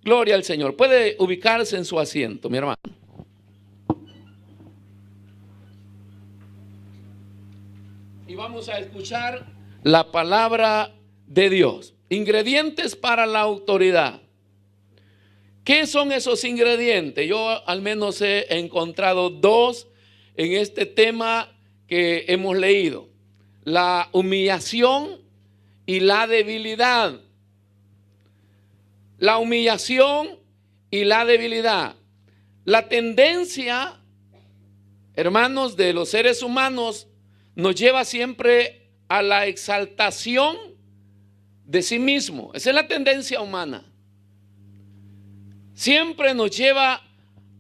Gloria al Señor. Puede ubicarse en su asiento, mi hermano. Y vamos a escuchar la palabra de Dios. Ingredientes para la autoridad. ¿Qué son esos ingredientes? Yo al menos he encontrado dos en este tema que hemos leído. La humillación y la debilidad. La humillación y la debilidad. La tendencia, hermanos, de los seres humanos nos lleva siempre a la exaltación de sí mismo. Esa es la tendencia humana. Siempre nos lleva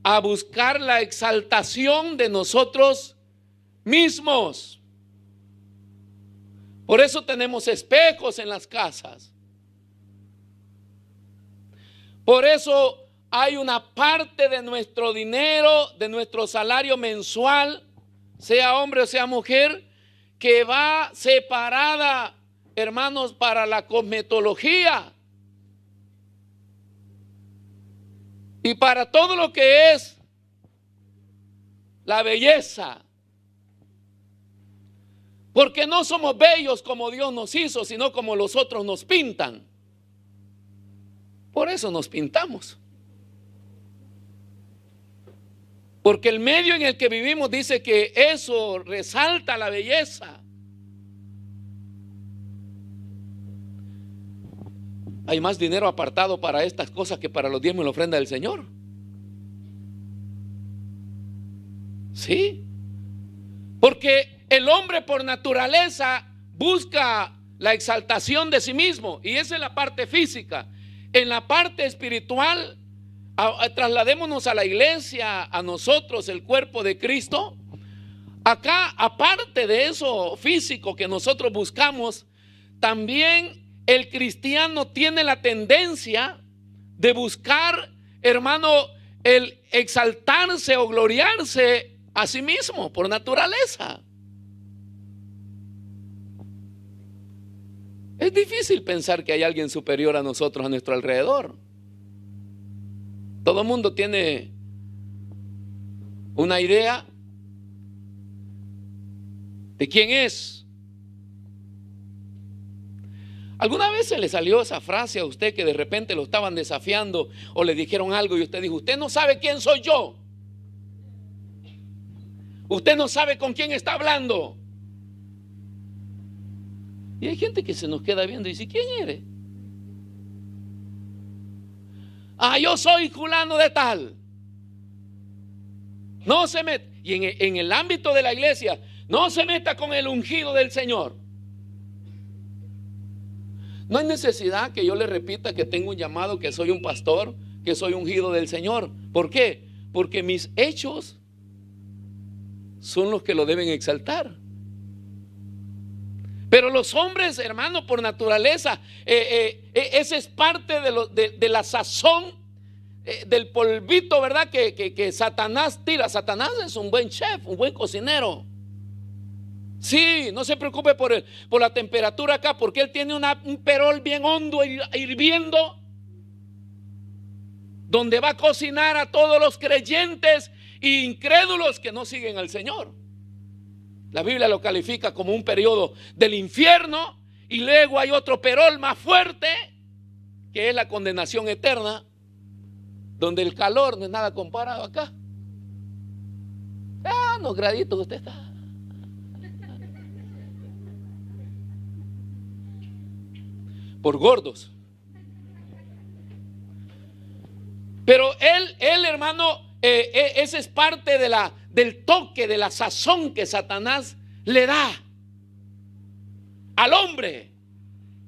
a buscar la exaltación de nosotros mismos. Por eso tenemos espejos en las casas. Por eso hay una parte de nuestro dinero, de nuestro salario mensual, sea hombre o sea mujer, que va separada, hermanos, para la cosmetología y para todo lo que es la belleza. Porque no somos bellos como Dios nos hizo, sino como los otros nos pintan. Por eso nos pintamos. Porque el medio en el que vivimos dice que eso resalta la belleza. Hay más dinero apartado para estas cosas que para los diezmos y la ofrenda del Señor. Sí. Porque el hombre por naturaleza busca la exaltación de sí mismo. Y esa es la parte física. En la parte espiritual, trasladémonos a la iglesia, a nosotros, el cuerpo de Cristo. Acá, aparte de eso físico que nosotros buscamos, también el cristiano tiene la tendencia de buscar, hermano, el exaltarse o gloriarse a sí mismo por naturaleza. Es difícil pensar que hay alguien superior a nosotros a nuestro alrededor. Todo el mundo tiene una idea de quién es. ¿Alguna vez se le salió esa frase a usted que de repente lo estaban desafiando o le dijeron algo y usted dijo: usted no sabe quién soy yo? Usted no sabe con quién está hablando. Y hay gente que se nos queda viendo y dice: ¿quién eres? Ah, yo soy fulano de tal. No se meta. Y en el ámbito de la iglesia, no se meta con el ungido del Señor. No hay necesidad que yo le repita que tengo un llamado, que soy un pastor, que soy ungido del Señor. ¿Por qué? Porque mis hechos son los que lo deben exaltar. Pero los hombres, hermano, por naturaleza, esa es parte de la sazón, del polvito, ¿verdad? Que Satanás tira. Satanás es un buen chef, un buen cocinero. Sí, no se preocupe por la temperatura acá, porque él tiene un perol bien hondo, hirviendo, donde va a cocinar a todos los creyentes e incrédulos que no siguen al Señor. La Biblia lo califica como un periodo del infierno, y luego hay otro perol más fuerte, que es la condenación eterna, donde el calor no es nada comparado acá. Unos graditos usted está. Por gordos. Pero él hermano, esa es parte del toque, de la sazón que Satanás le da al hombre.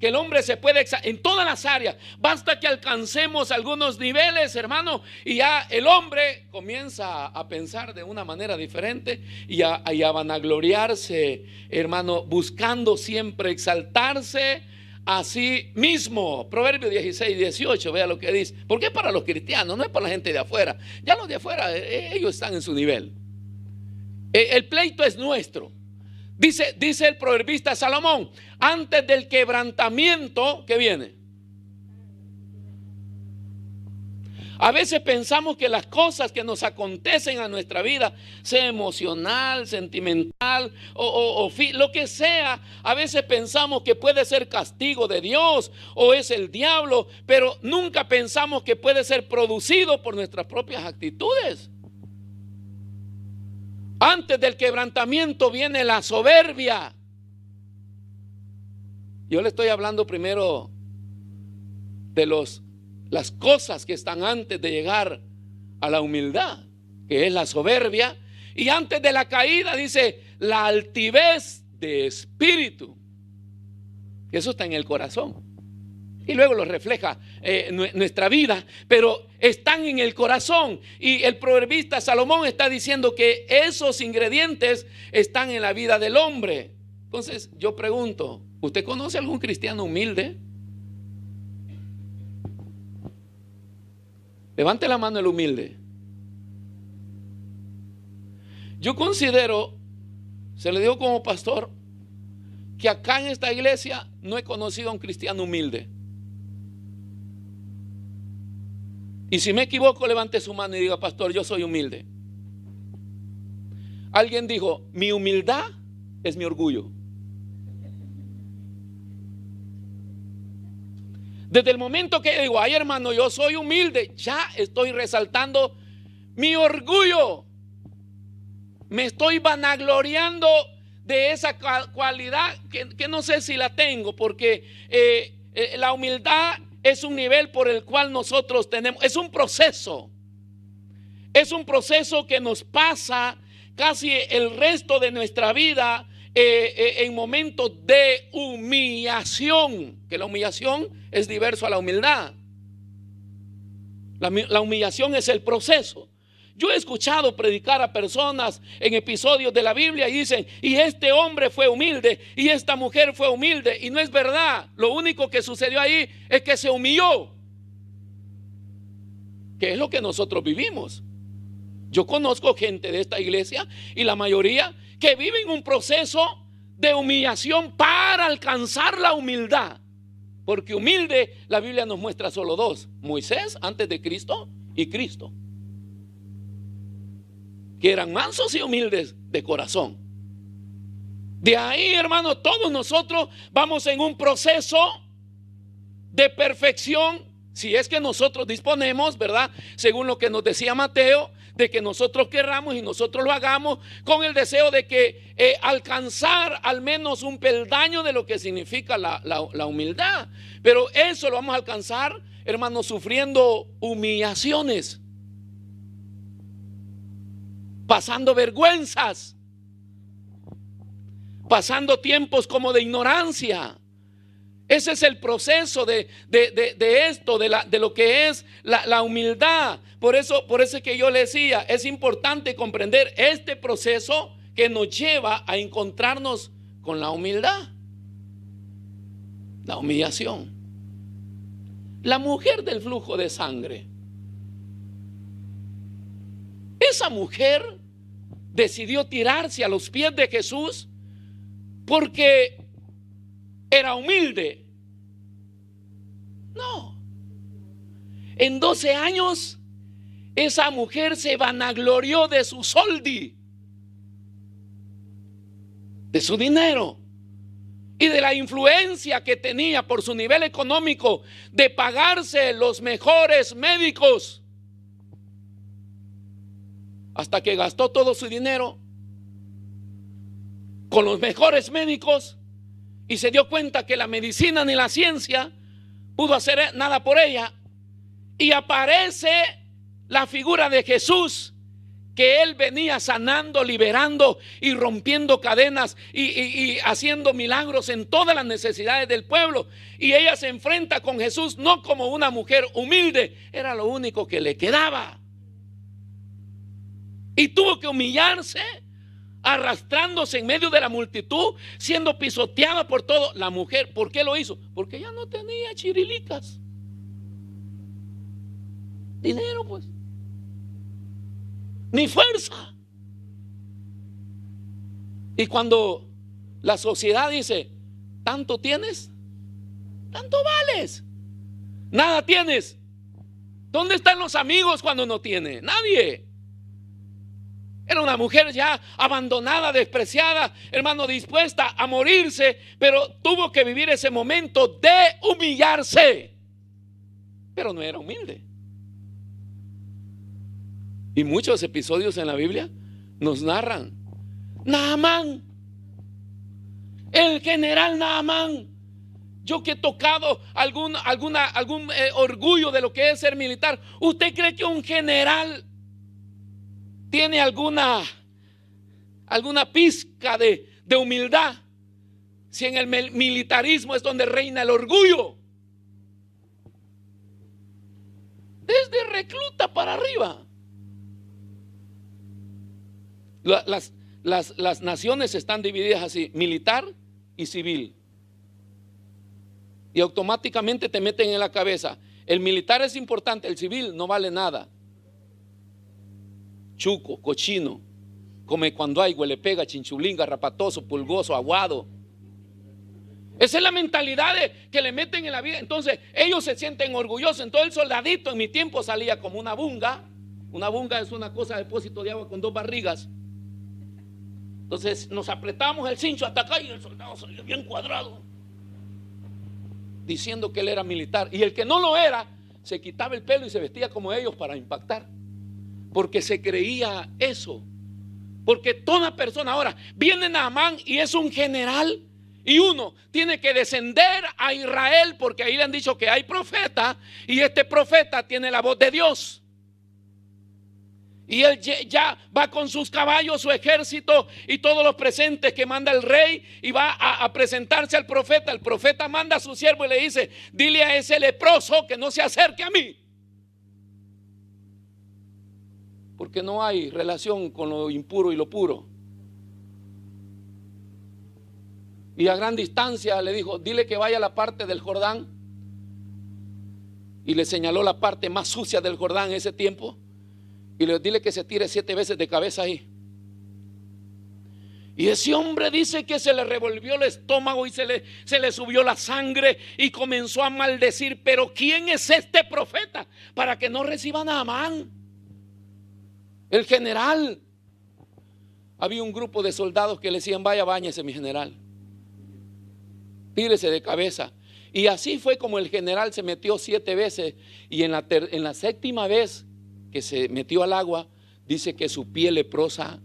Que el hombre se puede en todas las áreas. Basta que alcancemos algunos niveles, hermano, y ya el hombre comienza a pensar de una manera diferente y a vanagloriarse, hermano, buscando siempre exaltarse a sí mismo. Proverbios 16:18, vea lo que dice. Porque es para los cristianos, no es para la gente de afuera. Ya los de afuera, ellos están en su nivel. El pleito es nuestro. Dice el proverbista Salomón: antes del quebrantamiento, ¿qué viene? A veces pensamos que las cosas que nos acontecen a nuestra vida, sea emocional, sentimental o lo que sea, a veces pensamos que puede ser castigo de Dios o es el diablo, pero nunca pensamos que puede ser producido por nuestras propias actitudes. Antes del quebrantamiento viene la soberbia. Yo le estoy hablando primero de las cosas que están antes de llegar a la humildad, que es la soberbia. Y antes de la caída dice la altivez de espíritu. Eso está en el corazón. Y luego lo refleja nuestra vida, pero están en el corazón. Y el proverbista Salomón está diciendo que esos ingredientes están en la vida del hombre. Entonces yo pregunto, ¿usted conoce algún cristiano humilde? Levante la mano el humilde. Yo considero, se lo digo como pastor, que acá en esta iglesia no he conocido a un cristiano humilde. Y si me equivoco, levante su mano y diga: pastor, yo soy humilde. Alguien dijo: mi humildad es mi orgullo. Desde el momento que digo: ay, hermano, yo soy humilde, ya estoy resaltando mi orgullo. Me estoy vanagloriando de esa cualidad que no sé si la tengo, porque la humildad es un nivel por el cual nosotros tenemos, es un proceso que nos pasa casi el resto de nuestra vida en momentos de humillación, que la humillación es diverso a la humildad. La humillación es el proceso. Yo he escuchado predicar a personas en episodios de la Biblia y dicen: y este hombre fue humilde y esta mujer fue humilde, y no es verdad. Lo único que sucedió ahí es que se humilló, que es lo que nosotros vivimos. Yo conozco gente de esta iglesia, y la mayoría, que viven un proceso de humillación para alcanzar la humildad. Porque humilde, la Biblia nos muestra solo dos: Moisés antes de Cristo y Cristo, que eran mansos y humildes de corazón. De ahí, hermano, todos nosotros vamos en un proceso de perfección, si es que nosotros disponemos, ¿verdad? Según lo que nos decía Mateo, de que nosotros querramos y nosotros lo hagamos con el deseo de que alcanzar al menos un peldaño de lo que significa la humildad. Pero eso lo vamos a alcanzar, hermano, sufriendo humillaciones, pasando vergüenzas, pasando tiempos como de ignorancia. Ese es el proceso de esto, de lo que es la humildad. Por eso es que yo le decía, es importante comprender este proceso que nos lleva a encontrarnos con la humildad, la humillación. La mujer del flujo de sangre, esa mujer decidió tirarse a los pies de Jesús porque era humilde. No. En 12 años esa mujer se vanaglorió de su soldi, de su dinero y de la influencia que tenía por su nivel económico de pagarse los mejores médicos, hasta que gastó todo su dinero con los mejores médicos y se dio cuenta que la medicina ni la ciencia pudo hacer nada por ella. Y aparece la figura de Jesús, que él venía sanando, liberando y rompiendo cadenas y haciendo milagros en todas las necesidades del pueblo. Y ella se enfrenta con Jesús no como una mujer humilde, era lo único que le quedaba. Y tuvo que humillarse, arrastrándose en medio de la multitud, siendo pisoteada por todo. La mujer, ¿por qué lo hizo? Porque ella no tenía chirilicas, dinero, pues, ni fuerza. Y cuando la sociedad dice: tanto tienes, tanto vales, nada tienes, ¿Dónde están los amigos cuando no tiene? Nadie. Era una mujer ya abandonada, despreciada, hermano, dispuesta a morirse, pero tuvo que vivir ese momento de humillarse. Pero no era humilde. Y muchos episodios en la Biblia nos narran. Naamán, el general Naamán. Yo que he tocado algún orgullo de lo que es ser militar. ¿Usted cree que un general tiene alguna pizca de humildad? Si en el militarismo es donde reina el orgullo. Desde recluta para arriba. Las naciones están divididas así: militar y civil. Y automáticamente te meten en la cabeza: el militar es importante, el civil no vale nada. Chuco, cochino, come cuando hay, huele pega, chinchulín, garrapatoso, pulgoso, aguado. Esa es la mentalidad que le meten en la vida. Entonces ellos se sienten orgullosos. Entonces el soldadito en mi tiempo salía como una bunga. Una bunga es una cosa, depósito de agua con dos barrigas. Entonces nos apretamos el cincho hasta acá y el soldado salió bien cuadrado, diciendo que él era militar. Y el que no lo era, se quitaba el pelo y se vestía como ellos para impactar, porque se creía eso. Porque toda persona, ahora viene Naamán y es un general, y uno tiene que descender a Israel, porque ahí le han dicho que hay profeta, y este profeta tiene la voz de Dios. Y él ya va con sus caballos, su ejército y todos los presentes que manda el rey, y va a presentarse al profeta. El profeta manda a su siervo y le dice: dile a ese leproso que no se acerque a mí, porque no hay relación con lo impuro y lo puro. Y a gran distancia le dijo: dile que vaya a la parte del Jordán. Y le señaló la parte más sucia del Jordán en ese tiempo. Y le dile que se tire 7 veces de cabeza ahí. Y ese hombre dice que se le revolvió el estómago y se le subió la sangre y comenzó a maldecir. Pero ¿quién es este profeta para que no reciba a Naamán? El general. Había un grupo de soldados que le decían: vaya, báñese mi general, tírese de cabeza. Y así fue como el general se metió 7 veces. Y en la 7ª vez que se metió al agua, dice que su piel leprosa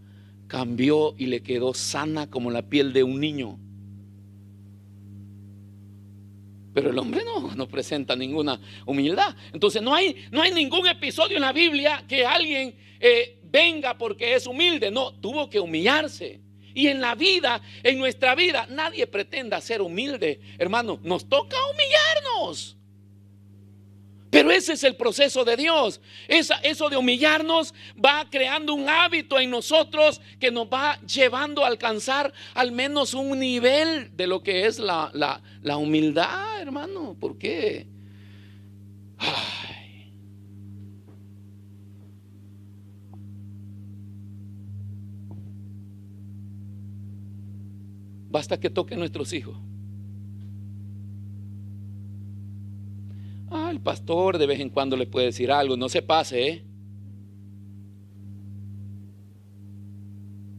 cambió y le quedó sana como la piel de un niño. Pero el hombre no presenta ninguna humildad. Entonces no hay ningún episodio en la Biblia que alguien venga porque es humilde. No, tuvo que humillarse. Y en la vida, en nuestra vida, nadie pretenda ser humilde, hermano. Nos toca humillarnos. Pero ese es el proceso de Dios. Eso de humillarnos va creando un hábito en nosotros que nos va llevando a alcanzar al menos un nivel de lo que es la humildad, hermano. ¿Por qué? Ay. Basta que toquen nuestros hijos. El pastor de vez en cuando le puede decir algo, no se pase,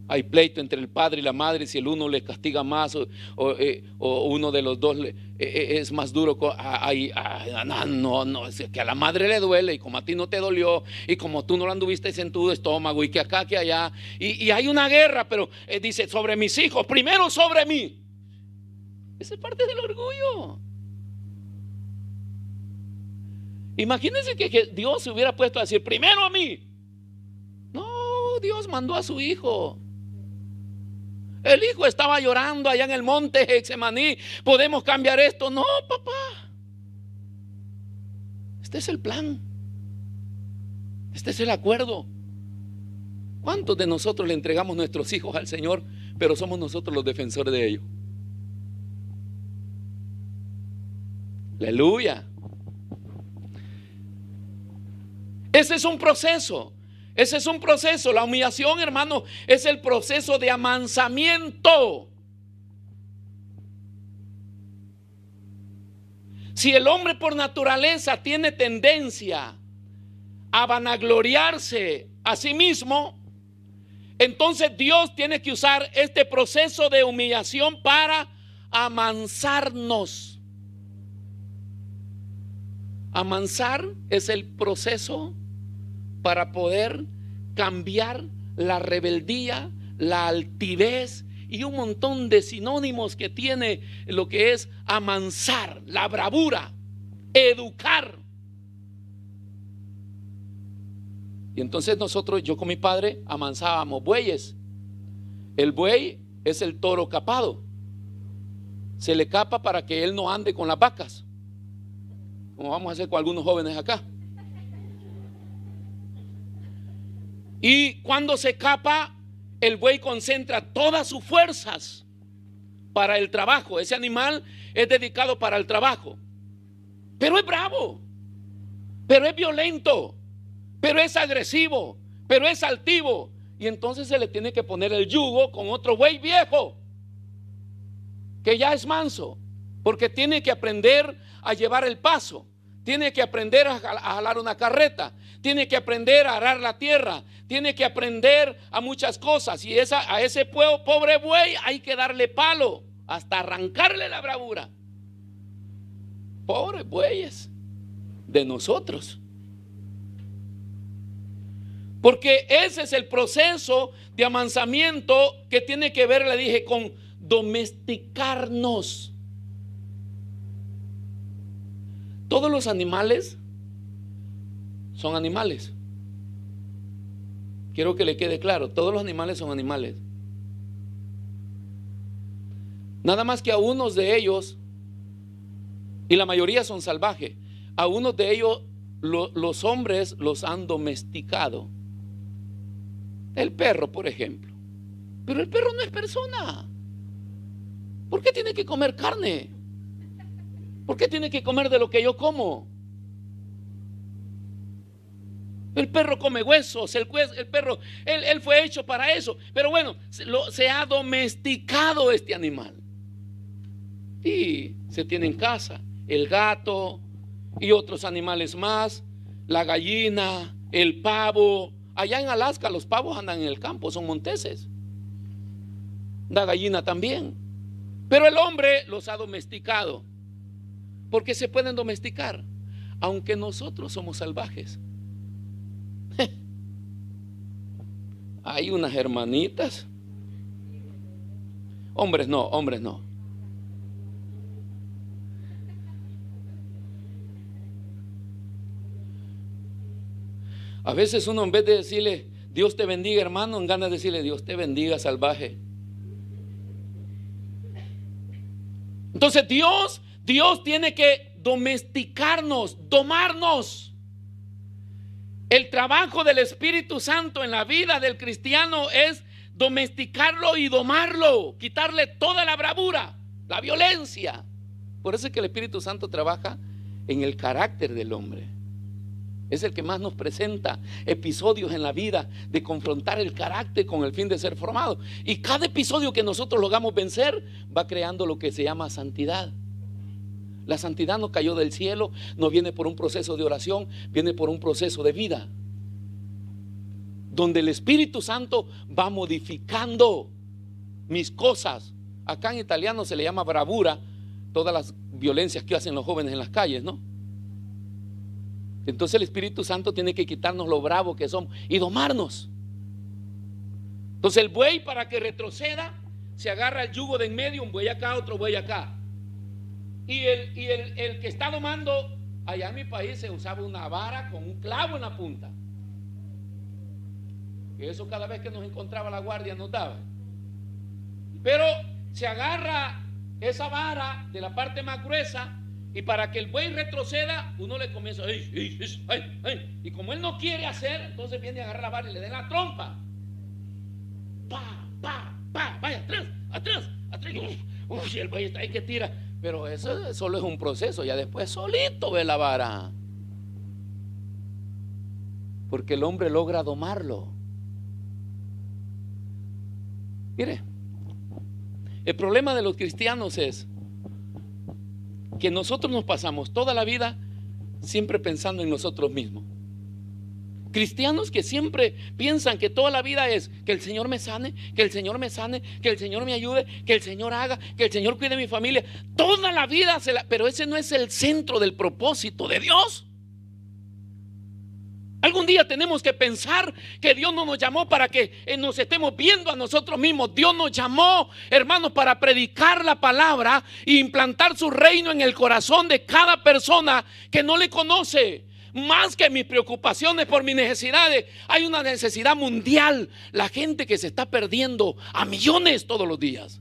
Hay pleito entre el padre y la madre, si el uno le castiga más o uno de los dos es más duro. No, es que a la madre le duele, y como a ti no te dolió, y como tú no lo anduviste en tu estómago, y que acá, que allá, y hay una guerra, pero dice: sobre mis hijos, primero sobre mí. Esa es parte del orgullo. Imagínense que Dios se hubiera puesto a decir: primero a mí. No, Dios mandó a su hijo. El hijo estaba llorando allá en el monte Getsemaní: ¿podemos cambiar esto? No, papá. Este es el plan. Este es el acuerdo. ¿Cuántos de nosotros le entregamos nuestros hijos al Señor, pero somos nosotros los defensores de ellos? Aleluya. Ese es un proceso. Ese es un proceso. La humillación, hermano, es el proceso de amansamiento. Si el hombre por naturaleza tiene tendencia a vanagloriarse a sí mismo, entonces Dios tiene que usar este proceso de humillación para amansarnos. Amansar es el proceso para poder cambiar la rebeldía, la altivez y un montón de sinónimos que tiene lo que es amansar, la bravura, educar. Y entonces nosotros, yo con mi padre, amansábamos bueyes. El buey es el toro capado. Se le capa para que él no ande con las vacas, como vamos a hacer con algunos jóvenes acá. Y cuando se capa, el buey concentra todas sus fuerzas para el trabajo. Ese animal es dedicado para el trabajo. Pero es bravo, pero es violento, pero es agresivo, pero es altivo. Y entonces se le tiene que poner el yugo con otro buey viejo, que ya es manso, porque tiene que aprender a llevar el paso, tiene que aprender a jalar una carreta, tiene que aprender a arar la tierra, tiene que aprender a muchas cosas. Y a ese pobre buey hay que darle palo hasta arrancarle la bravura. Pobres bueyes de nosotros. Porque ese es el proceso de amansamiento que tiene que ver, le dije, con domesticarnos. Todos los animales son animales. Quiero que le quede claro, todos los animales son animales. Nada más que a unos de ellos, y la mayoría son salvajes, a unos de ellos los hombres los han domesticado. El perro, por ejemplo. Pero el perro no es persona. ¿Por qué tiene que comer carne? ¿Por qué tiene que comer de lo que yo como? El perro come huesos, el perro, él fue hecho para eso. Pero bueno, se ha domesticado este animal. Y se tiene en casa el gato y otros animales más, la gallina, el pavo. Allá en Alaska los pavos andan en el campo, son monteses. La gallina también. Pero el hombre los ha domesticado. Porque se pueden domesticar, aunque nosotros somos salvajes. Hay unas hermanitas. Hombres no, hombres no. A veces uno, en vez de decirle Dios te bendiga, hermano, en ganas de decirle Dios te bendiga, salvaje. Entonces Dios tiene que domesticarnos, domarnos. El trabajo del Espíritu Santo en la vida del cristiano es domesticarlo y domarlo, quitarle toda la bravura, la violencia. Por eso es que el Espíritu Santo trabaja en el carácter del hombre. Es el que más nos presenta episodios en la vida de confrontar el carácter con el fin de ser formado. Y cada episodio que nosotros logramos vencer va creando lo que se llama santidad. La santidad no cayó del cielo, no viene por un proceso de oración, viene por un proceso de vida, donde el Espíritu Santo va modificando mis cosas. Acá en italiano se le llama bravura todas las violencias que hacen los jóvenes en las calles, ¿no? Entonces el Espíritu Santo tiene que quitarnos lo bravo que somos y domarnos. Entonces el buey, para que retroceda, se agarra el yugo de en medio, un buey acá, otro buey acá. Y el que está domando, allá en mi país se usaba una vara con un clavo en la punta. Y eso cada vez que nos encontraba la guardia nos daba. Pero se agarra esa vara de la parte más gruesa, y para que el buey retroceda, uno le comienza y como él no quiere hacer, entonces viene a agarrar la vara y le da la trompa. Vaya, atrás. Y el buey está ahí que tira. Pero eso solo es un proceso, ya después solito ve la vara. Porque el hombre logra domarlo. Mire, el problema de los cristianos es que nosotros nos pasamos toda la vida siempre pensando en nosotros mismos. Cristianos que siempre piensan que toda la vida es que el Señor me sane, que el Señor me sane, que el Señor me ayude, que el Señor haga, que el Señor cuide mi familia. Toda la vida pero ese no es el centro del propósito de Dios. Algún día tenemos que pensar que Dios no nos llamó para que nos estemos viendo a nosotros mismos. Dios nos llamó, hermanos, para predicar la palabra e implantar su reino en el corazón de cada persona que no le conoce. Más que mis preocupaciones por mis necesidades, hay una necesidad mundial. La gente que se está perdiendo a millones todos los días.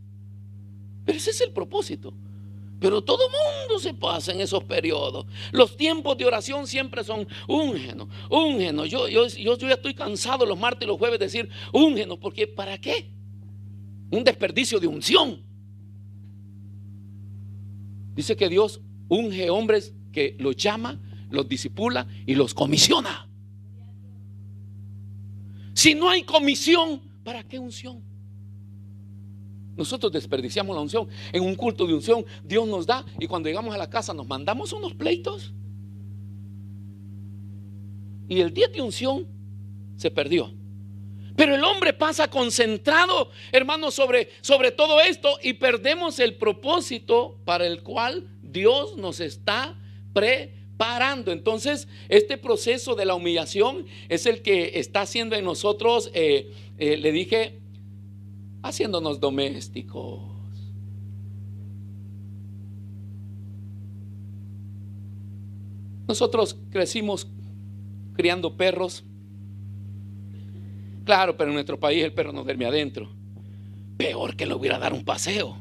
Pero ese es el propósito. Pero todo mundo se pasa en esos periodos. Los tiempos de oración siempre son úngenos, úngenos. Yo ya estoy cansado los martes y los jueves de decir úngenos, porque ¿para qué? Un desperdicio de unción. Dice que Dios unge hombres que los llama, los discipula y los comisiona. Si no hay comisión, ¿para qué unción? Nosotros desperdiciamos la unción. En un culto de unción Dios nos da, y cuando llegamos a la casa nos mandamos unos pleitos. Y el día de unción se perdió. Pero el hombre pasa concentrado, hermanos, sobre todo esto, y perdemos el propósito para el cual Dios nos está preparando. Entonces, este proceso de la humillación es el que está haciendo en nosotros, le dije, haciéndonos domésticos. Nosotros crecimos criando perros. Claro, pero en nuestro país el perro no duerme adentro. Peor que le hubiera dar un paseo.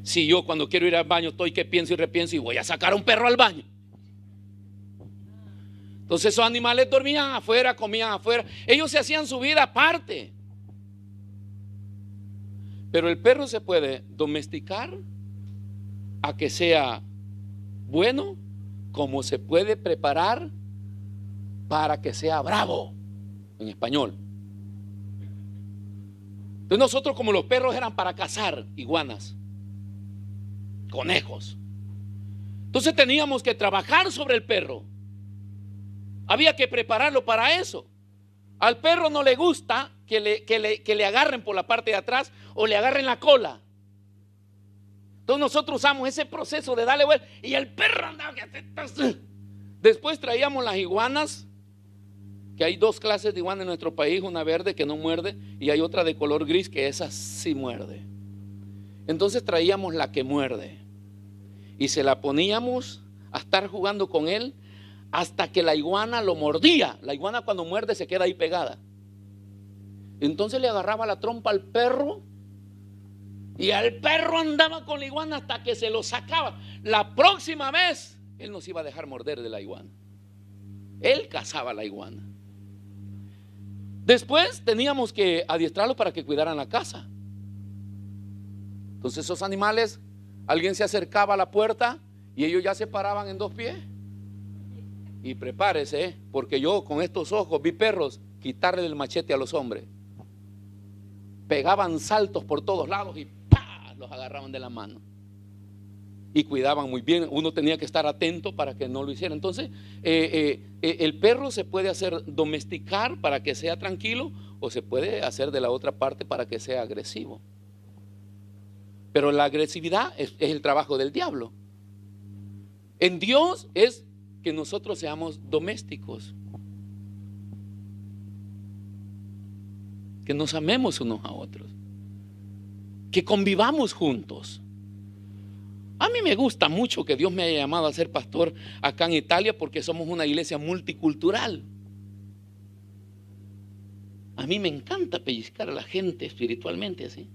Si yo cuando quiero ir al baño estoy que pienso y repienso y voy a sacar a un perro al baño. Entonces esos animales dormían afuera, comían afuera. Ellos se hacían su vida aparte. Pero el perro se puede domesticar a que sea bueno, como se puede preparar para que sea bravo, en español. Entonces nosotros, como los perros eran para cazar iguanas, conejos, entonces teníamos que trabajar sobre el perro. Había que prepararlo para eso. Al perro no le gusta que le agarren por la parte de atrás o le agarren la cola. Entonces nosotros usamos ese proceso de darle vuelta y el perro andaba. Después traíamos las iguanas, que hay dos clases de iguana en nuestro país, una verde que no muerde y hay otra de color gris que esa sí muerde. Entonces traíamos la que muerde y se la poníamos a estar jugando con él hasta que la iguana lo mordía. La iguana cuando muerde se queda ahí pegada. Entonces le agarraba la trompa al perro y el perro andaba con la iguana hasta que se lo sacaba. La próxima vez él no se iba a dejar morder de la iguana. Él cazaba la iguana. Después teníamos que adiestrarlos para que cuidaran la casa. Entonces esos animales, alguien se acercaba a la puerta y ellos ya se paraban en dos pies. Y prepárese, porque yo con estos ojos vi perros quitarle el machete a los hombres. Pegaban saltos por todos lados y ¡pah!, los agarraban de la mano. Y cuidaban muy bien. Uno tenía que estar atento para que no lo hiciera. Entonces el perro se puede hacer domesticar para que sea tranquilo, o se puede hacer de la otra parte para que sea agresivo. Pero la agresividad es el trabajo del diablo. En Dios es que nosotros seamos domésticos, que nos amemos unos a otros, que convivamos juntos. A mí me gusta mucho que Dios me haya llamado a ser pastor acá en Italia, porque somos una iglesia multicultural. A mí me encanta pellizcar a la gente espiritualmente así,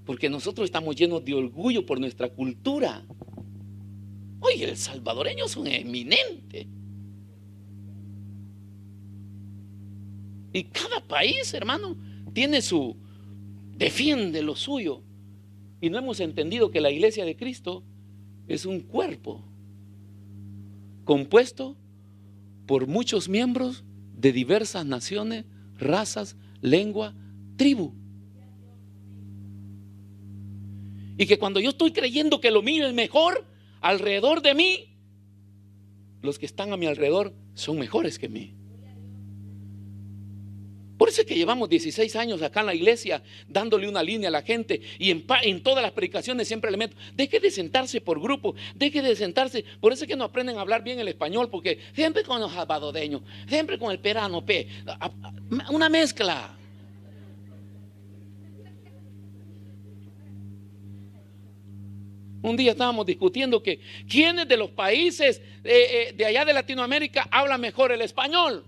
porque nosotros estamos llenos de orgullo por nuestra cultura. Oye, el salvadoreño es un eminente. Y cada país, hermano, tiene defiende lo suyo. Y no hemos entendido que la iglesia de Cristo es un cuerpo compuesto por muchos miembros de diversas naciones, razas, lengua, tribu. Y que cuando yo estoy creyendo que lo mío es mejor, alrededor de mí los que están a mi alrededor son mejores que mí. Por eso es que llevamos 16 años acá en la iglesia dándole una línea a la gente, y en todas las predicaciones siempre le meto: deje de sentarse por grupo, deje de sentarse. Por eso es que no aprenden a hablar bien el español, porque siempre con los salvadoreños, siempre con el perano, una mezcla. Un día estábamos discutiendo que quiénes de los países de allá de Latinoamérica hablan mejor el español.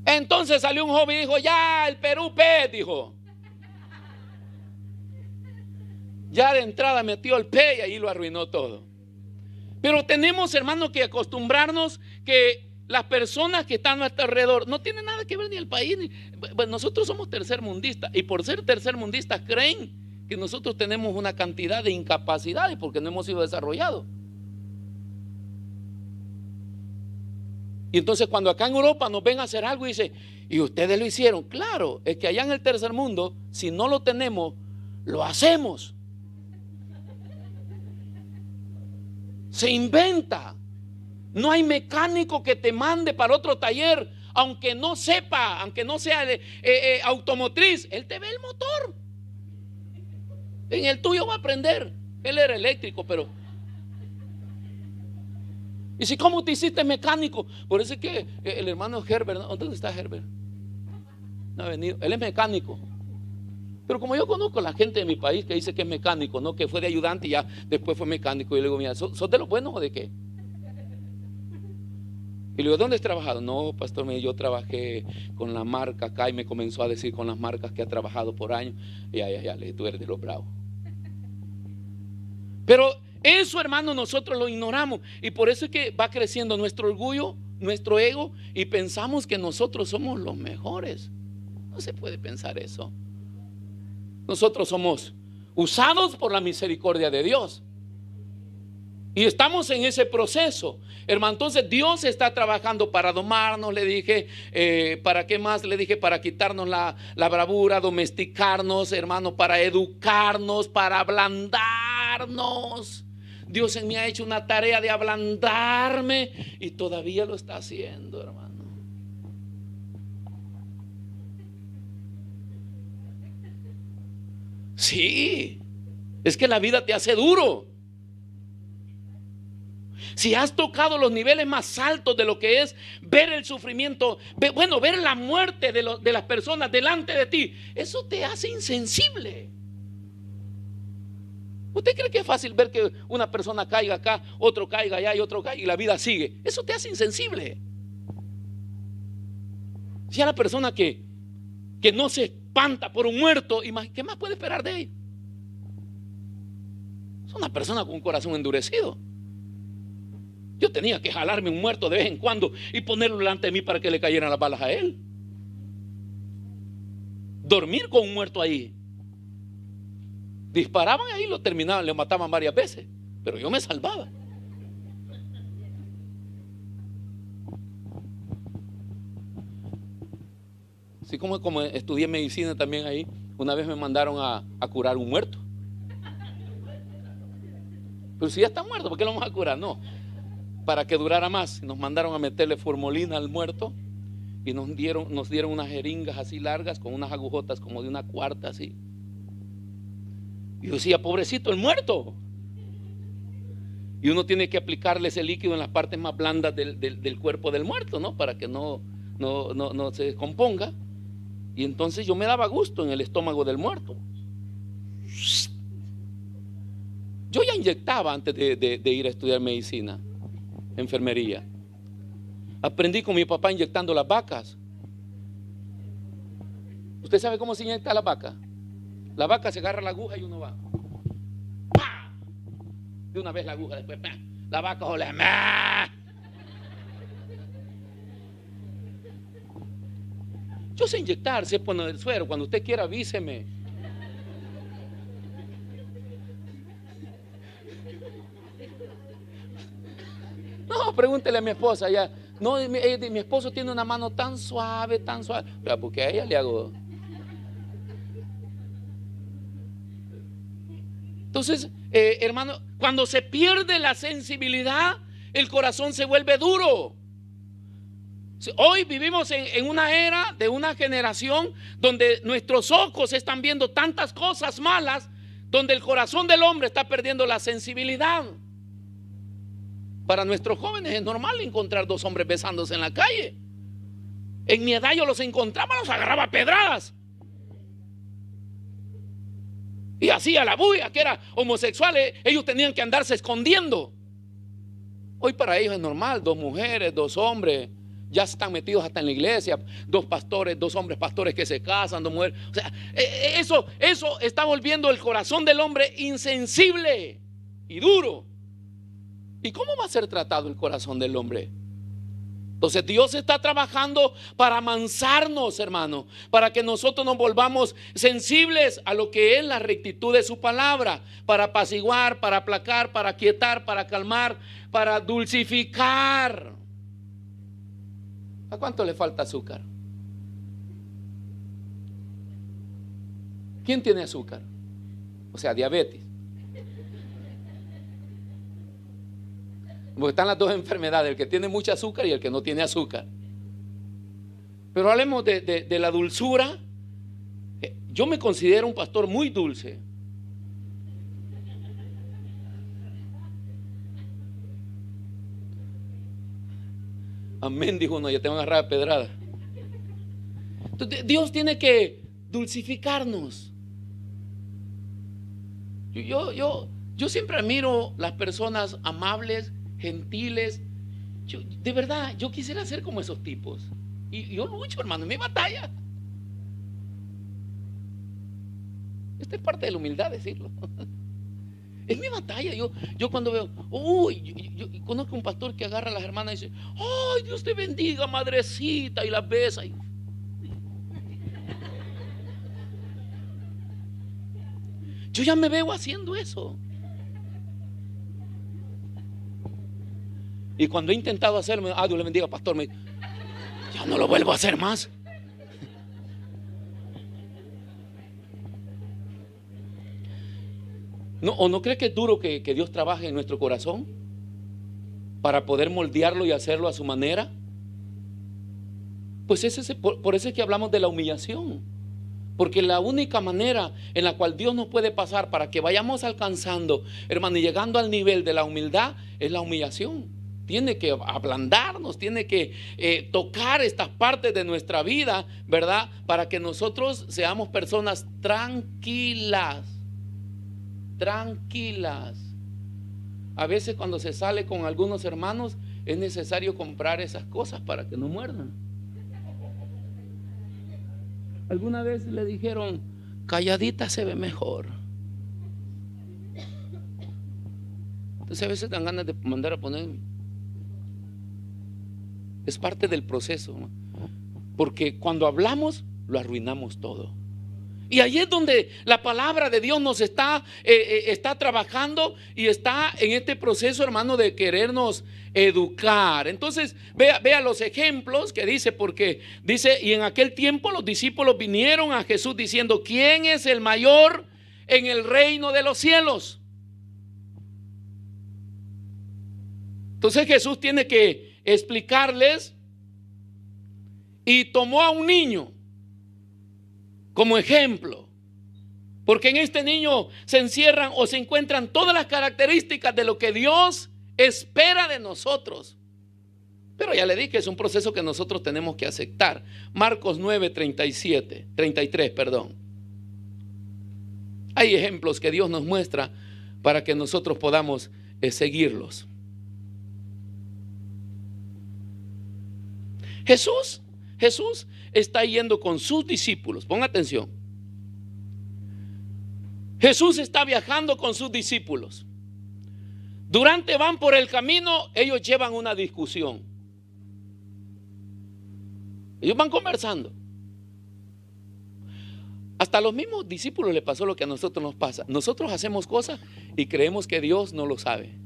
Entonces salió un joven y dijo: ya, el Perú, dijo. Ya de entrada metió el y ahí lo arruinó todo. Pero tenemos, hermanos, que acostumbrarnos que las personas que están a nuestro alrededor no tienen nada que ver ni el país. Bueno, nosotros somos tercermundistas, y por ser tercermundistas creen que nosotros tenemos una cantidad de incapacidades porque no hemos sido desarrollados. Y entonces cuando acá en Europa nos ven a hacer algo y dicen: ¿y ustedes lo hicieron? Claro, es que allá en el tercer mundo, si no lo tenemos, lo hacemos. Se inventa. No hay mecánico que te mande para otro taller, aunque no sepa, aunque no sea automotriz. Él te ve el motor. En el tuyo va a aprender. Él era eléctrico, pero... Y si, ¿cómo te hiciste mecánico? Por eso es que el hermano Herbert, ¿no? ¿Dónde está Herbert? No ha venido. Él es mecánico. Pero como yo conozco a la gente de mi país que dice que es mecánico, no, que fue de ayudante y ya después fue mecánico, y le digo: mira, ¿sos de los buenos o de qué? Y le digo: ¿dónde has trabajado? No, pastor, yo trabajé con la marca acá, y me comenzó a decir con las marcas que ha trabajado por años. Ya, le dije: tú eres de los bravos. Pero eso, hermano, nosotros lo ignoramos, y por eso es que va creciendo nuestro orgullo, nuestro ego, y pensamos que nosotros somos los mejores. No se puede pensar eso. Nosotros somos usados por la misericordia de Dios, y estamos en ese proceso, hermano. Entonces Dios está trabajando para domarnos, le dije. ¿Para qué más? Le dije: para quitarnos la bravura, domesticarnos, hermano, para educarnos, para ablandarnos. Dios en mí ha hecho una tarea de ablandarme, y todavía lo está haciendo, hermano. Sí, es que la vida te hace duro. Si has tocado los niveles más altos de lo que es ver el sufrimiento, ver la muerte de las personas delante de ti, eso te hace insensible. ¿Usted cree que es fácil ver que una persona caiga acá, otro caiga allá y otro caiga, y la vida sigue? Eso te hace insensible. Si a la persona que no se espanta por un muerto, ¿qué más puede esperar de él? Es una persona con un corazón endurecido. Yo tenía que jalarme un muerto de vez en cuando y ponerlo delante de mí para que le cayeran las balas a él. Dormir con un muerto ahí. Disparaban ahí, lo terminaban, lo mataban varias veces, pero yo me salvaba. Así como estudié medicina también ahí, una vez me mandaron a curar un muerto. Pero si ya está muerto, ¿por qué lo vamos a curar? No, para que durara más. Nos mandaron a meterle formolina al muerto, y nos dieron unas jeringas así largas con unas agujotas como de una cuarta así. Y yo decía: pobrecito el muerto. Y uno tiene que aplicarle ese líquido en las partes más blandas del cuerpo del muerto, ¿no? Para que no se descomponga. Y entonces yo me daba gusto en el estómago del muerto. Yo ya inyectaba antes de ir a estudiar medicina, enfermería. Aprendí con mi papá inyectando las vacas. ¿Usted sabe cómo se inyecta la vaca? La vaca se agarra la aguja y uno va, ¡pah! De una vez la aguja, después ¡pah! La vaca ole, ¡mah! Yo sé inyectar, sé poner el suero. Cuando usted quiera, avíseme. No, pregúntele a mi esposa ya. No, mi esposo tiene una mano tan suave, porque a ella le hago. Entonces, hermano, cuando se pierde la sensibilidad, el corazón se vuelve duro. Hoy vivimos en una era de una generación donde nuestros ojos están viendo tantas cosas malas, donde el corazón del hombre está perdiendo la sensibilidad. Para nuestros jóvenes es normal encontrar dos hombres besándose en la calle. En mi edad yo los encontraba, los agarraba a pedradas y hacía la bulla, que era homosexuales. Ellos tenían que andarse escondiendo. Hoy para ellos es normal, dos mujeres, dos hombres, ya están metidos hasta en la iglesia, dos pastores, dos hombres pastores que se casan, dos mujeres. O sea, eso está volviendo el corazón del hombre insensible y duro. ¿Y cómo va a ser tratado el corazón del hombre? Entonces Dios está trabajando para amansarnos, hermano, para que nosotros nos volvamos sensibles a lo que es la rectitud de su palabra, para apaciguar, para aplacar, para quietar, para calmar, para dulcificar. ¿A cuánto le falta azúcar? ¿Quién tiene azúcar? O sea, diabetes. Porque están las dos enfermedades, el que tiene mucha azúcar y el que no tiene azúcar. Pero hablemos de la dulzura. Yo me considero un pastor muy dulce. Amén, dijo uno, ya te van a agarrar a pedrada. Entonces, Dios tiene que dulcificarnos. Yo siempre admiro las personas amables, gentiles. De verdad, yo quisiera ser como esos tipos. Y yo lucho, hermano, en mi batalla. Esta es parte de la humildad decirlo. Es mi batalla. Yo cuando veo, yo conozco un pastor que agarra a las hermanas y dice: ¡ay, Dios te bendiga, madrecita! Y las besa. Yo ya me veo haciendo eso. Y cuando he intentado hacerlo, Dios le bendiga, pastor, ya no lo vuelvo a hacer más. ¿O no cree que es duro que Dios trabaje en nuestro corazón para poder moldearlo y hacerlo a su manera? Pues por eso es que hablamos de la humillación. Porque la única manera en la cual Dios nos puede pasar para que vayamos alcanzando, hermano, y llegando al nivel de la humildad, es la humillación. Tiene que ablandarnos, tiene que tocar estas partes de nuestra vida, ¿verdad? Para que nosotros seamos personas tranquilas. Tranquilas. A veces cuando se sale con algunos hermanos es necesario comprar esas cosas para que no muerdan. Alguna vez le dijeron: calladita se ve mejor. Entonces a veces dan ganas de mandar a poner. Es parte del proceso, ¿no? Porque cuando hablamos lo arruinamos todo. Y ahí es donde la palabra de Dios nos está trabajando y está en este proceso, hermano, de querernos educar. Entonces vea los ejemplos que dice, porque dice: y en aquel tiempo los discípulos vinieron a Jesús diciendo: ¿quién es el mayor en el reino de los cielos? Entonces Jesús tiene que explicarles y tomó a un niño como ejemplo, porque en este niño se encierran o se encuentran todas las características de lo que Dios espera de nosotros. Pero ya le dije, es un proceso que nosotros tenemos que aceptar. Marcos 9, 33, perdón. Hay ejemplos que Dios nos muestra para que nosotros podamos seguirlos. Jesús está yendo con sus discípulos. Ponga atención. Jesús está viajando con sus discípulos. Durante van por el camino, ellos llevan una discusión. Ellos van conversando. Hasta a los mismos discípulos les pasó lo que a nosotros nos pasa. Nosotros hacemos cosas y creemos que Dios no lo sabe.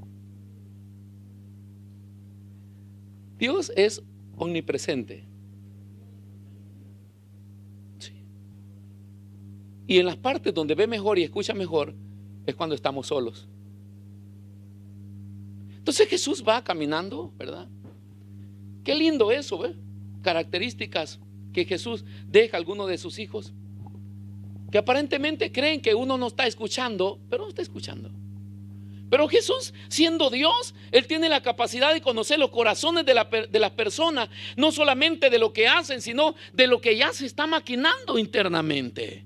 Dios es omnipresente. Sí. Y en las partes donde ve mejor y escucha mejor es cuando estamos solos. Entonces Jesús va caminando, ¿verdad? Qué lindo eso, ¿ve? Características que Jesús deja a alguno de sus hijos, que aparentemente creen que uno no está escuchando, pero no está escuchando. Pero Jesús, siendo Dios, Él tiene la capacidad de conocer los corazones de las personas, no solamente de lo que hacen, sino de lo que ya se está maquinando internamente.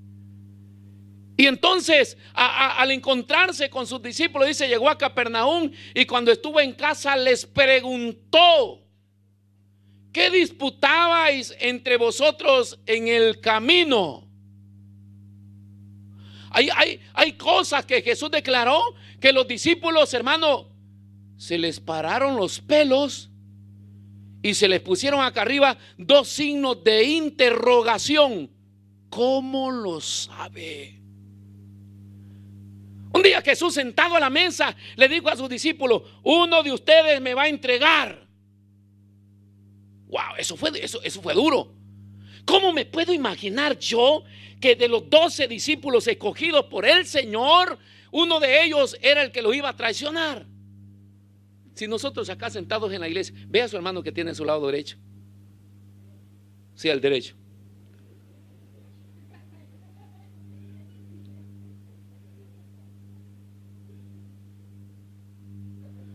Y entonces, al encontrarse con sus discípulos, dice, llegó a Capernaum y cuando estuvo en casa les preguntó: ¿qué disputabais entre vosotros en el camino? Hay cosas que Jesús declaró que los discípulos, hermano, se les pararon los pelos y se les pusieron acá arriba dos signos de interrogación. ¿Cómo lo sabe? Un día Jesús, sentado a la mesa, le dijo a sus discípulos: uno de ustedes me va a entregar. Wow, eso fue duro. ¿Cómo me puedo imaginar yo que de los 12 discípulos escogidos por el Señor, uno de ellos era el que lo iba a traicionar? Si nosotros acá sentados en la iglesia, ve a su hermano que tiene a su lado derecho, sí, al derecho.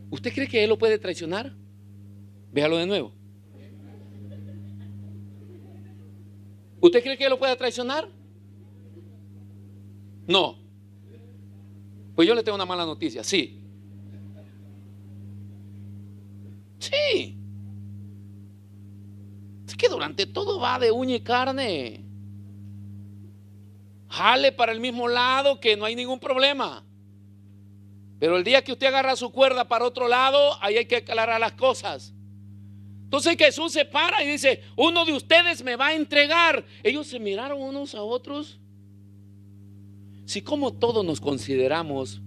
¿Usted cree que él lo puede traicionar? Véalo de nuevo. ¿Usted cree que él lo puede traicionar? No. Pues yo le tengo una mala noticia. Sí. Sí. Es que durante todo va de uña y carne. Jale para el mismo lado, que no hay ningún problema. Pero el día que usted agarra su cuerda para otro lado, ahí hay que aclarar las cosas. Entonces Jesús se para y dice: uno de ustedes me va a entregar. Ellos se miraron unos a otros. Si como todos nos consideramos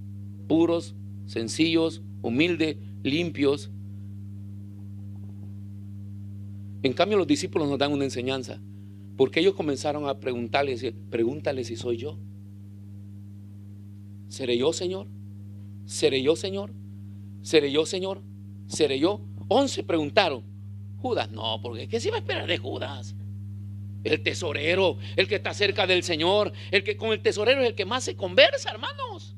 puros, sencillos, humildes, limpios, en cambio los discípulos nos dan una enseñanza, porque ellos comenzaron a preguntarle, decir: pregúntale si soy yo. ¿Seré yo, Señor? ¿Seré yo, Señor? ¿Seré yo, Señor? ¿Seré yo? 11 preguntaron. Judas no, porque ¿qué se iba a esperar de Judas? El tesorero, el que está cerca del Señor, el que con el tesorero es el que más se conversa, hermanos.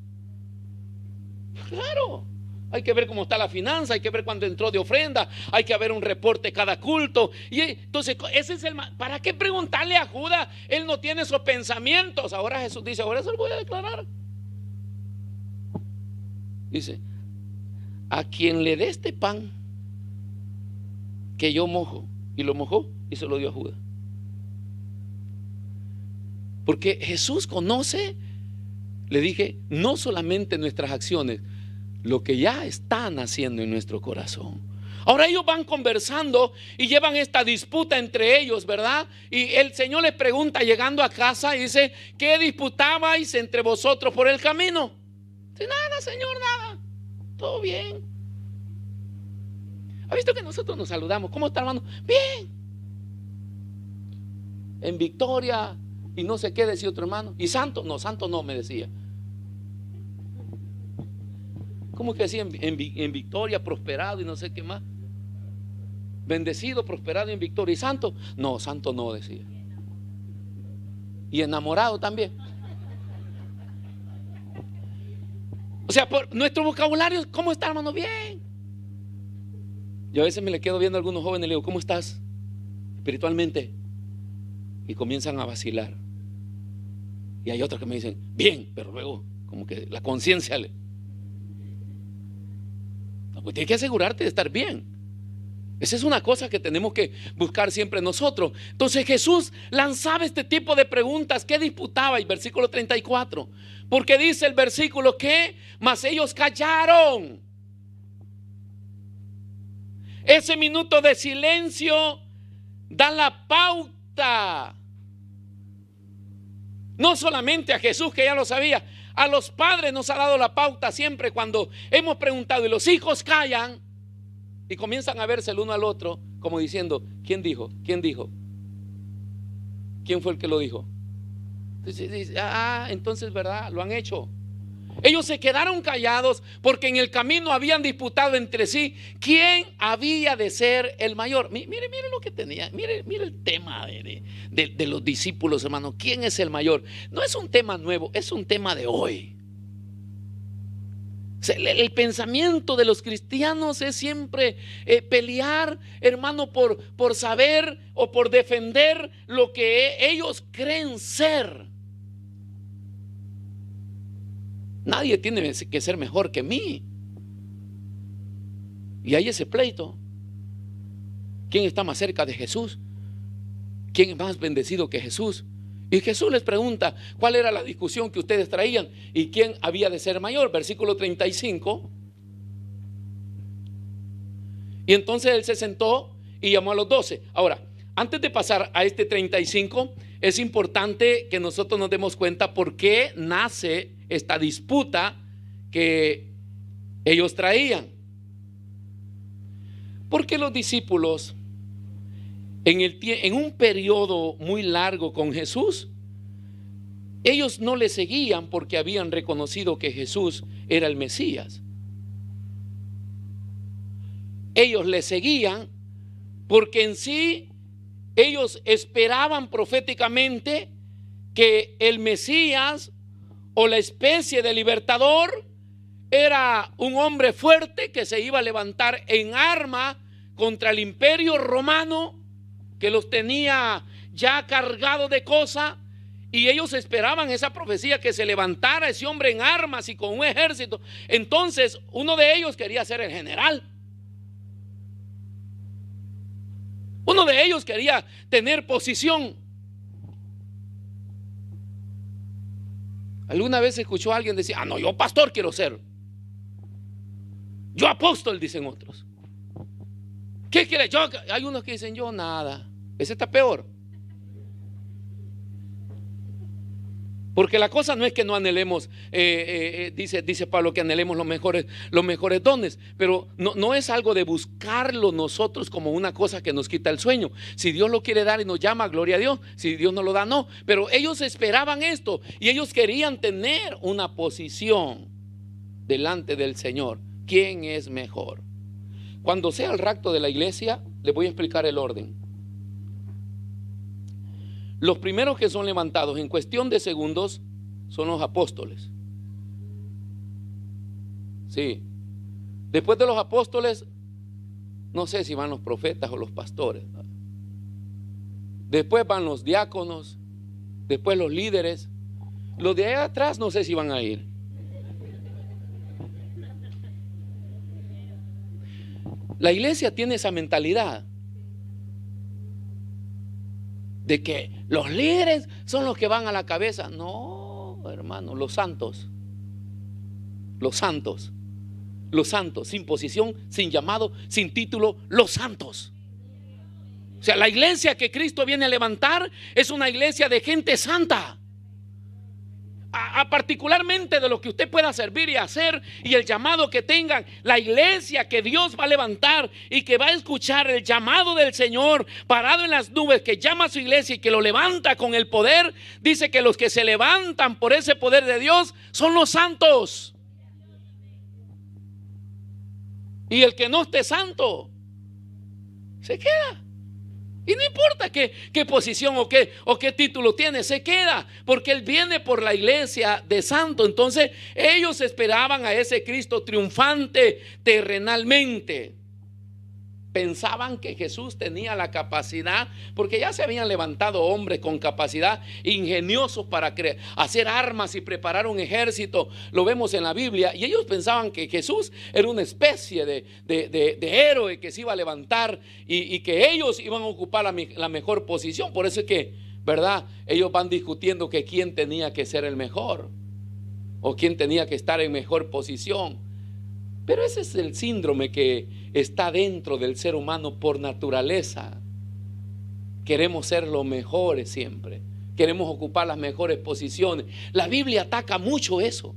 Claro, hay que ver cómo está la finanza, hay que ver cuándo entró de ofrenda, hay que ver un reporte cada culto. Y entonces, ese es ¿para qué preguntarle a Judas? Él no tiene esos pensamientos. Ahora Jesús dice: ahora se lo voy a declarar. Dice: a quien le dé este pan que yo mojo, y lo mojó y se lo dio a Judas. Porque Jesús conoce, le dije, no solamente nuestras acciones, lo que ya están haciendo en nuestro corazón. Ahora ellos van conversando y llevan esta disputa entre ellos, ¿verdad? Y el Señor les pregunta llegando a casa y dice: ¿qué disputabais entre vosotros por el camino? Dice: nada, Señor, nada, todo bien. ¿Ha visto que nosotros nos saludamos? ¿Cómo está, hermano? Bien. En victoria y no sé qué decía otro hermano. ¿Y santo? No, santo no, me decía. ¿Cómo que decía? En victoria, prosperado y no sé qué más. Bendecido, prosperado y en victoria. ¿Y santo? No, santo no, decía. Y enamorado también. O sea, por nuestro vocabulario, ¿cómo está, hermano? Bien. Yo a veces me le quedo viendo a algunos jóvenes y le digo: ¿cómo estás espiritualmente? Y comienzan a vacilar. Y hay otros que me dicen: bien, pero luego como que la conciencia le... No, pues tienes que asegurarte de estar bien. Esa es una cosa que tenemos que buscar siempre nosotros. Entonces Jesús lanzaba este tipo de preguntas. ¿Qué disputaba? Y versículo 34. Porque dice el versículo que: mas ellos callaron. Ese minuto de silencio da la pauta. No solamente a Jesús, que ya lo sabía, a los padres nos ha dado la pauta siempre cuando hemos preguntado y los hijos callan y comienzan a verse el uno al otro como diciendo: ¿quién dijo? ¿Quién dijo? ¿Quién fue el que lo dijo? Entonces dice: entonces, ¿verdad? Lo han hecho. Ellos se quedaron callados porque en el camino habían disputado entre sí quién había de ser el mayor. Mire lo que tenía, mire el tema de los discípulos, hermano. ¿Quién es el mayor? No es un tema nuevo, es un tema de hoy. El pensamiento de los cristianos es siempre pelear, hermano, por saber o por defender lo que ellos creen ser. Nadie tiene que ser mejor que mí. Y hay ese pleito. ¿Quién está más cerca de Jesús? ¿Quién es más bendecido que Jesús? Y Jesús les pregunta cuál era la discusión que ustedes traían y quién había de ser mayor. Versículo 35. Y entonces él se sentó y llamó a los 12. Ahora, antes de pasar a este 35, es importante que nosotros nos demos cuenta por qué nace esta disputa que ellos traían. Porque los discípulos en un periodo muy largo con Jesús, ellos no le seguían porque habían reconocido que Jesús era el Mesías. Ellos le seguían porque en sí ellos esperaban proféticamente que el Mesías o la especie de libertador era un hombre fuerte que se iba a levantar en arma contra el imperio romano, que los tenía ya cargados de cosas, y ellos esperaban esa profecía, que se levantara ese hombre en armas y con un ejército. Entonces uno de ellos quería ser el general. Uno de ellos quería tener posición. ¿Alguna vez escuchó a alguien decir: ah, no, yo pastor quiero ser? Yo apóstol, dicen otros. ¿Qué quiere? Hay unos que dicen: yo nada. Ese está peor. Porque la cosa no es que no anhelemos, dice Pablo, que anhelemos los mejores dones, pero no es algo de buscarlo nosotros como una cosa que nos quita el sueño. Si Dios lo quiere dar y nos llama, gloria a Dios. Si Dios no lo da, no. Pero ellos esperaban esto y ellos querían tener una posición delante del Señor. ¿Quién es mejor? Cuando sea el rapto de la iglesia, les voy a explicar el orden. Los primeros que son levantados en cuestión de segundos son los apóstoles. Sí. Después de los apóstoles, no sé si van los profetas o los pastores. Después van los diáconos, después los líderes. Los de allá atrás no sé si van a ir. La iglesia tiene esa mentalidad de que los líderes son los que van a la cabeza. No, hermano, los santos, sin posición, sin llamado, sin título, los santos. O sea, la iglesia que Cristo viene a levantar es una iglesia de gente santa. Particularmente de lo que usted pueda servir y hacer y el llamado que tengan. La iglesia que Dios va a levantar y que va a escuchar el llamado del Señor parado en las nubes, que llama a su iglesia y que lo levanta con el poder. Dice que los que se levantan por ese poder de Dios son los santos. Y el que no esté santo se queda. Y no importa qué posición o qué título tiene, se queda, porque él viene por la iglesia de santo. Entonces ellos esperaban a ese Cristo triunfante terrenalmente. Pensaban que Jesús tenía la capacidad, porque ya se habían levantado hombres con capacidad, ingeniosos para hacer armas y preparar un ejército. Lo vemos en la Biblia. Y ellos pensaban que Jesús era una especie de héroe que se iba a levantar y que ellos iban a ocupar la mejor posición. Por eso es que, ¿verdad?, ellos van discutiendo que quién tenía que ser el mejor o quién tenía que estar en mejor posición. Pero ese es el síndrome que está dentro del ser humano por naturaleza. Queremos ser los mejores siempre. Queremos ocupar las mejores posiciones. La Biblia ataca mucho eso.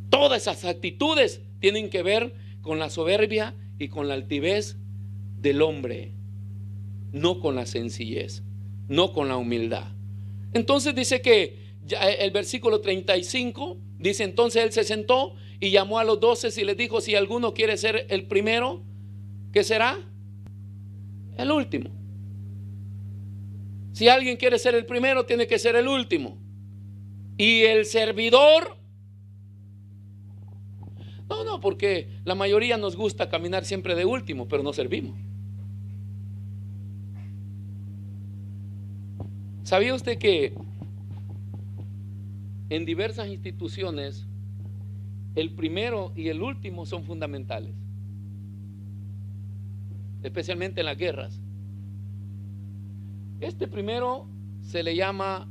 Todas esas actitudes tienen que ver con la soberbia y con la altivez del hombre, no con la sencillez, no con la humildad. Entonces dice que ya el versículo 35 Dice, entonces él se sentó y llamó a los 12 y les dijo, si alguno quiere ser el primero, ¿qué será? El último. Si alguien quiere ser el primero, tiene que ser el último. Y el servidor, no, porque la mayoría nos gusta caminar siempre de último, pero no servimos. ¿Sabía usted que en diversas instituciones el primero y el último son fundamentales? Especialmente en las guerras. Este primero se le llama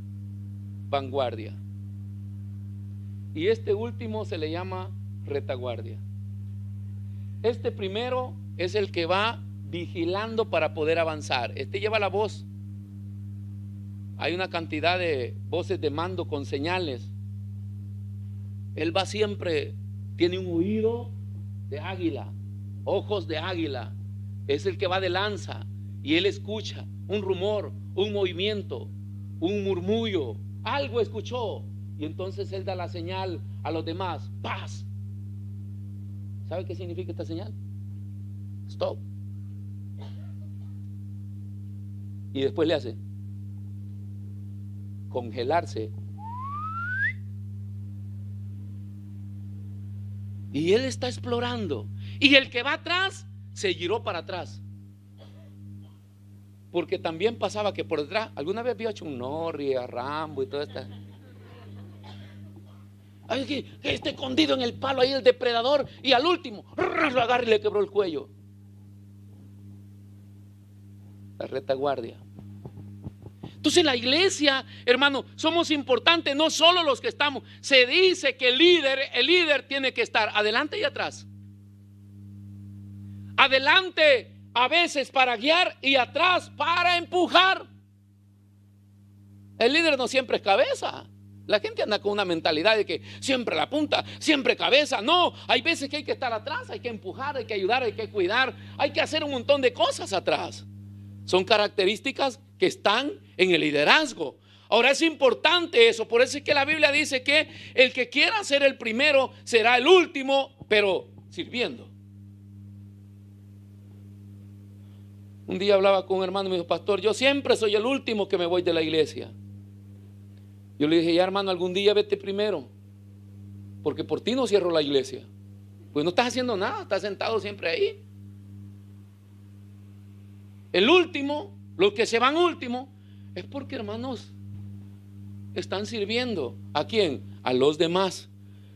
vanguardia y este último se le llama retaguardia. Este primero es el que va vigilando para poder avanzar. Este lleva la voz. Hay una cantidad de voces de mando con señales. Él va siempre, tiene un oído de águila, ojos de águila. Es el que va de lanza y él escucha un rumor, un movimiento, un murmullo, algo escuchó y entonces él da la señal a los demás, paz. ¿Sabe qué significa esta señal? Stop. Y después le hace congelarse. Y él está explorando. Y el que va atrás se giró para atrás. Porque también pasaba que por detrás, alguna vez vio a Chuck Norris, a Rambo y toda esta. Ay, que esté escondido en el palo ahí el depredador y al último lo agarra y le quebró el cuello. La retaguardia. Entonces la iglesia, hermano, somos importantes, no solo los que estamos. Se dice que el líder tiene que estar adelante y atrás. Adelante a veces para guiar y atrás para empujar. El líder no siempre es cabeza. La gente anda con una mentalidad de que siempre la punta, siempre cabeza. No, hay veces que hay que estar atrás, hay que empujar, hay que ayudar, hay que cuidar, hay que hacer un montón de cosas atrás. Son características que están en el liderazgo. Ahora es importante eso, por eso es que la Biblia dice que el que quiera ser el primero será el último, pero sirviendo. Un día hablaba con un hermano y me dijo, pastor, yo siempre soy el último que me voy de la iglesia. Yo le dije, ya hermano, algún día vete primero, porque por ti no cierro la iglesia. Pues no estás haciendo nada, estás sentado siempre ahí. El último, los que se van último, es porque, hermanos, están sirviendo. ¿A quién? A los demás.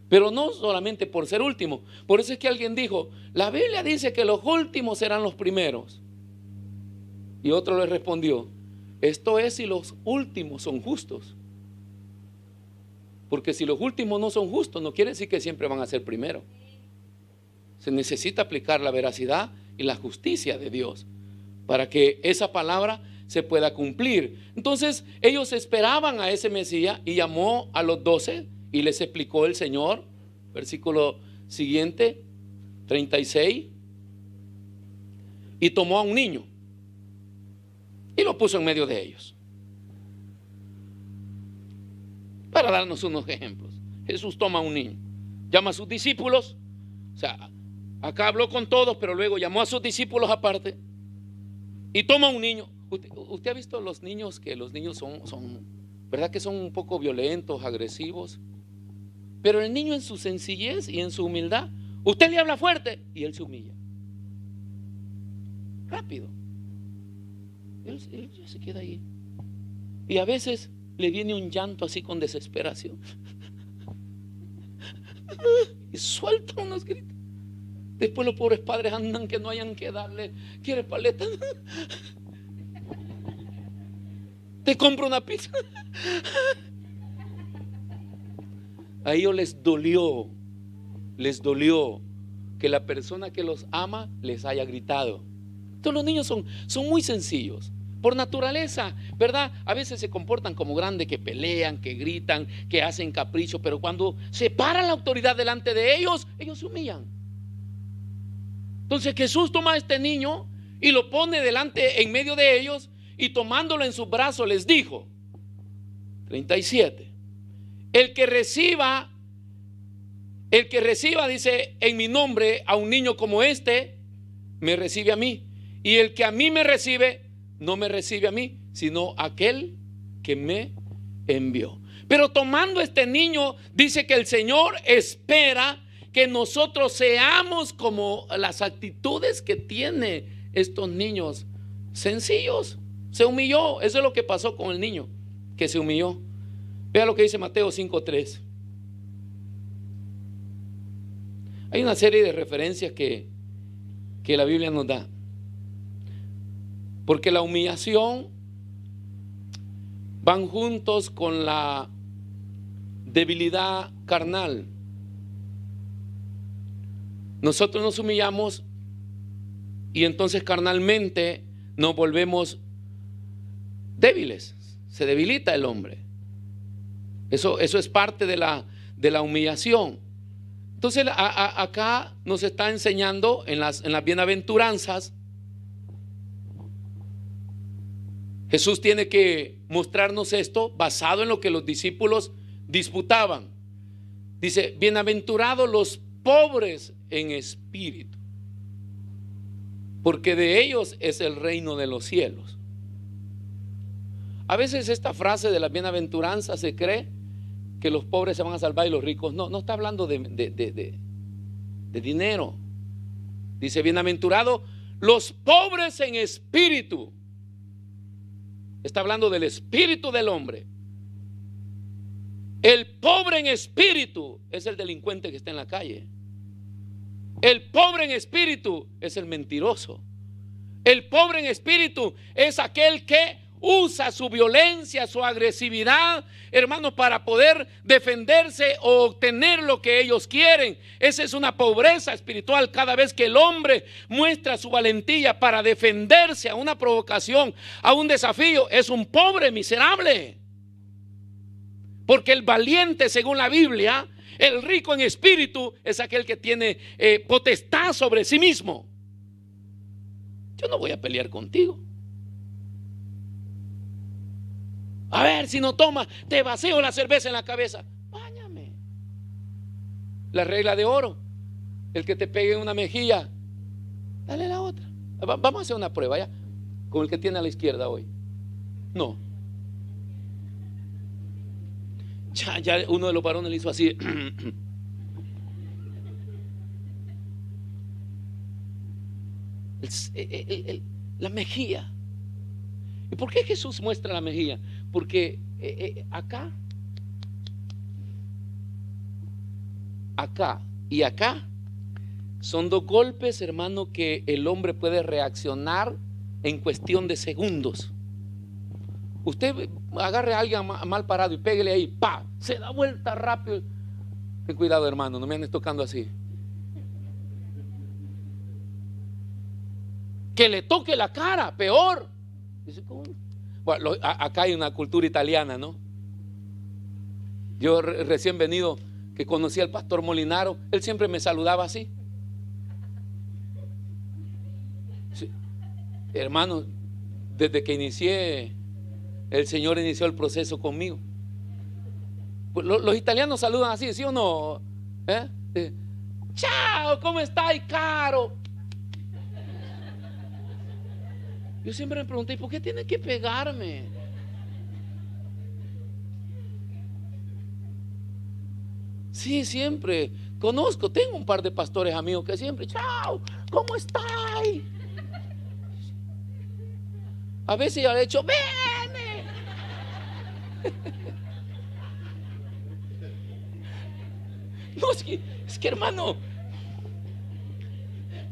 Pero no solamente por ser último. Por eso es que alguien dijo, la Biblia dice que los últimos serán los primeros. Y otro le respondió, esto es si los últimos son justos. Porque si los últimos no son justos, no quiere decir que siempre van a ser primero. Se necesita aplicar la veracidad y la justicia de Dios para que esa palabra se pueda cumplir. Entonces ellos esperaban a ese Mesías y llamó a los 12 y les explicó el Señor. Versículo siguiente, 36. Y tomó a un niño y lo puso en medio de ellos. Para darnos unos ejemplos. Jesús toma a un niño, llama a sus discípulos. O sea, acá habló con todos, pero luego llamó a sus discípulos aparte. Y toma a un niño. ¿Usted ha visto los niños? Que los niños son, ¿verdad? Que son un poco violentos, agresivos. Pero el niño en su sencillez y en su humildad, usted le habla fuerte y él se humilla. Rápido. Él ya se queda ahí. Y a veces le viene un llanto así con desesperación. Y suelta unos gritos. Después los pobres padres andan que no hayan que darle. ¿Quiere paleta? Te compro una pizza. A ellos les dolió que la persona que los ama les haya gritado. Entonces los niños son muy sencillos. Por naturaleza, ¿verdad? A veces se comportan como grandes, que pelean, que gritan, que hacen capricho, pero cuando se para la autoridad delante de ellos, ellos se humillan. Entonces Jesús toma a este niño y lo pone delante, en medio de ellos, y tomándolo en sus brazos les dijo, 37, el que reciba El que reciba, dice, en mi nombre a un niño como este, me recibe a mí. Y el que a mí me recibe, no me recibe a mí, sino aquel que me envió. Pero tomando este niño, dice que el Señor espera que nosotros seamos como las actitudes que tiene estos niños sencillos. Se humilló. Eso es lo que pasó con el niño, que se humilló. Vea lo que dice Mateo 5:3. Hay una serie de referencias que la Biblia nos da. Porque la humillación van juntos con la debilidad carnal. Nosotros nos humillamos y entonces carnalmente nos volvemos débiles. Se debilita el hombre. Eso es parte de la humillación. Entonces acá nos está enseñando en las bienaventuranzas. Jesús tiene que mostrarnos esto basado en lo que los discípulos disputaban. Dice, bienaventurados los pobres en espíritu, porque de ellos es el reino de los cielos. A veces esta frase de las bienaventuranzas se cree que los pobres se van a salvar y los ricos no. No está hablando de dinero. Dice, bienaventurados los pobres en espíritu. Está hablando del espíritu del hombre. El pobre en espíritu es el delincuente que está en la calle. El pobre en espíritu es el mentiroso. El pobre en espíritu es aquel que usa su violencia, su agresividad, hermanos, para poder defenderse o obtener lo que ellos quieren. Esa es una pobreza espiritual. Cada vez que el hombre muestra su valentía para defenderse a una provocación, a un desafío, es un pobre miserable. Porque el valiente, según la Biblia, el rico en espíritu, es aquel que tiene potestad sobre sí mismo. Yo no voy a pelear contigo. A ver, si no toma, te vacío la cerveza en la cabeza. Báñame. La regla de oro: el que te pegue en una mejilla, dale la otra. Vamos a hacer una prueba ya con el que tiene a la izquierda hoy. No. Ya uno de los varones le hizo así. La mejilla. ¿Y por qué Jesús muestra la mejilla? Porque acá y acá son dos golpes, hermano, que el hombre puede reaccionar en cuestión de segundos. Usted agarre a alguien mal parado y pégale ahí, ¡pa! Se da vuelta rápido. Ten cuidado, hermano, no me andes tocando así. Que le toque la cara, peor. Dice, ¿cómo? Bueno, acá hay una cultura italiana, ¿no? Yo recién venido, que conocí al pastor Molinaro, él siempre me saludaba así. Sí. Hermano, desde que inicié, el Señor inició el proceso conmigo. Pues los italianos saludan así, ¿sí o no? Chao, ¿cómo estás, caro? Yo siempre me pregunté, ¿por qué tiene que pegarme? Sí, siempre. Conozco, tengo un par de pastores amigos que siempre, chao, ¿cómo estás? A veces ya le he dicho, ven. No, es que hermano,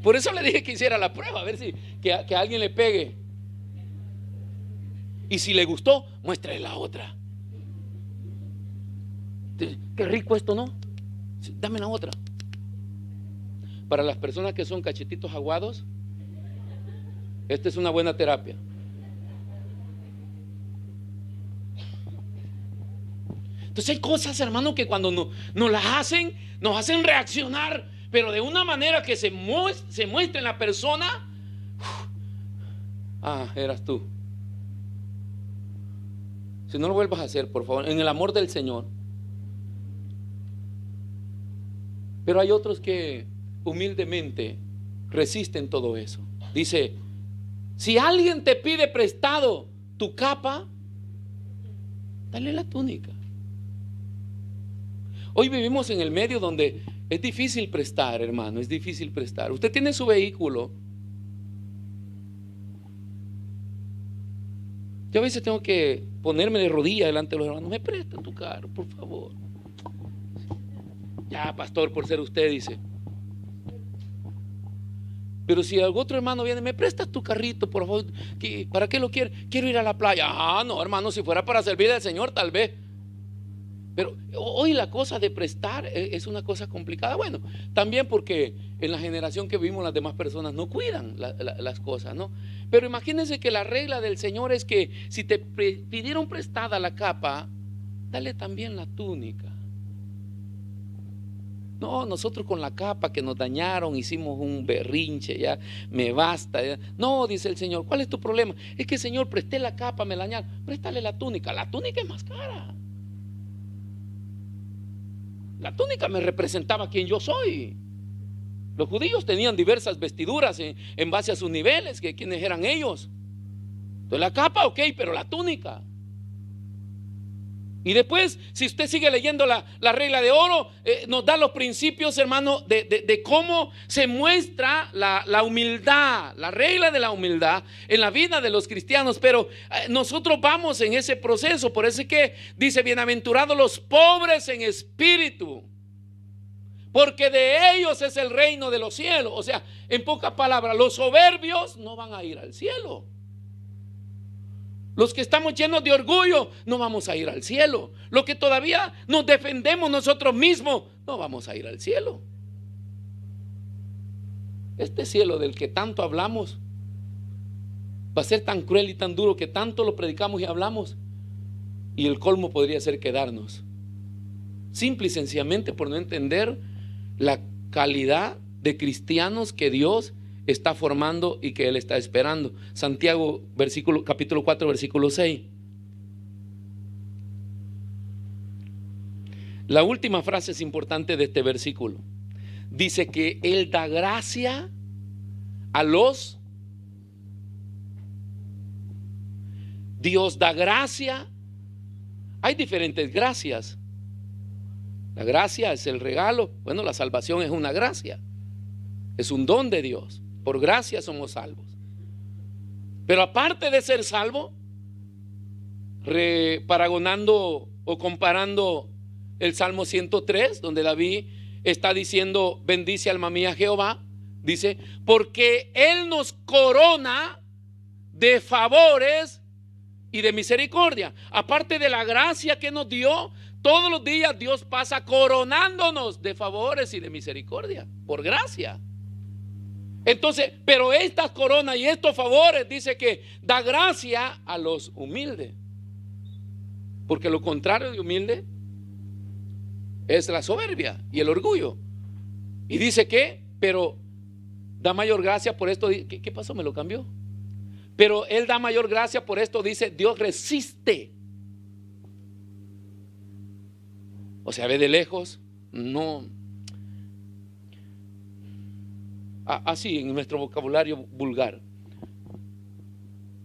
por eso le dije que hiciera la prueba, a ver si que alguien le pegue. Y si le gustó, muéstrale la otra. Qué rico esto, ¿no? Dame la otra. Para las personas que son cachetitos aguados, esta es una buena terapia. Entonces hay cosas, hermano, que cuando nos las hacen, nos hacen reaccionar, pero de una manera que se muestra en la persona. Eras tú. Si no lo vuelvas a hacer, por favor, en el amor del Señor. Pero hay otros que humildemente resisten todo eso. Dice, si alguien te pide prestado tu capa, dale la túnica. Hoy vivimos en el medio donde es difícil prestar, hermano, es difícil prestar. Usted tiene su vehículo. Yo a veces tengo que ponerme de rodillas delante de los hermanos. Me presta tu carro, por favor. Ya, pastor, por ser usted, dice. Pero si algún otro hermano viene, me prestas tu carrito, por favor. ¿Para qué lo quiere? Quiero ir a la playa. Ah, no, hermano, si fuera para servir al Señor, tal vez. Pero hoy la cosa de prestar es una cosa complicada. Bueno, también porque en la generación que vivimos las demás personas no cuidan las cosas, ¿no? Pero imagínense que la regla del Señor es que si te pidieron prestada la capa, dale también la túnica. No, nosotros con la capa que nos dañaron hicimos un berrinche, ya me basta. Ya. No, dice el Señor, ¿cuál es tu problema? Es que, Señor, presté la capa, me la dañaron. Préstale la túnica es más cara. La túnica me representaba quien yo soy. Los judíos tenían diversas vestiduras en base a sus niveles, que quienes eran ellos. Entonces la capa, ok, pero la túnica. Y después, si usted sigue leyendo la regla de oro, nos da los principios, hermano, de cómo se muestra la humildad, la regla de la humildad en la vida de los cristianos. Pero nosotros vamos en ese proceso. Por eso es que dice, bienaventurados los pobres en espíritu, porque de ellos es el reino de los cielos. O sea, en pocas palabras, los soberbios no van a ir al cielo. Los que estamos llenos de orgullo no vamos a ir al cielo. Los que todavía nos defendemos nosotros mismos no vamos a ir al cielo. Este cielo del que tanto hablamos va a ser tan cruel y tan duro que tanto lo predicamos y hablamos, y el colmo podría ser quedarnos, simple y sencillamente por no entender la calidad de cristianos que Dios está formando y que Él está esperando. Santiago capítulo 4 versículo 6. La última frase es importante de este versículo. Dice que Él da gracia a los... Dios da gracia. Hay diferentes gracias. La gracia es el regalo. Bueno, la salvación es una gracia. Es un don de Dios. Por gracia somos salvos. Pero aparte de ser salvo, paragonando o comparando el Salmo 103, donde David está diciendo, bendice alma mía Jehová, dice, porque Él nos corona de favores y de misericordia. Aparte de la gracia que nos dio, todos los días Dios pasa coronándonos de favores y de misericordia, por gracia. Entonces, pero estas coronas y estos favores dice que da gracia a los humildes, porque lo contrario de humilde es la soberbia y el orgullo. Y dice que, pero da mayor gracia por esto. ¿Qué pasó? ¿Me lo cambió? Pero Él da mayor gracia por esto, dice, Dios resiste. O sea, ve de lejos, no. Así en nuestro vocabulario vulgar,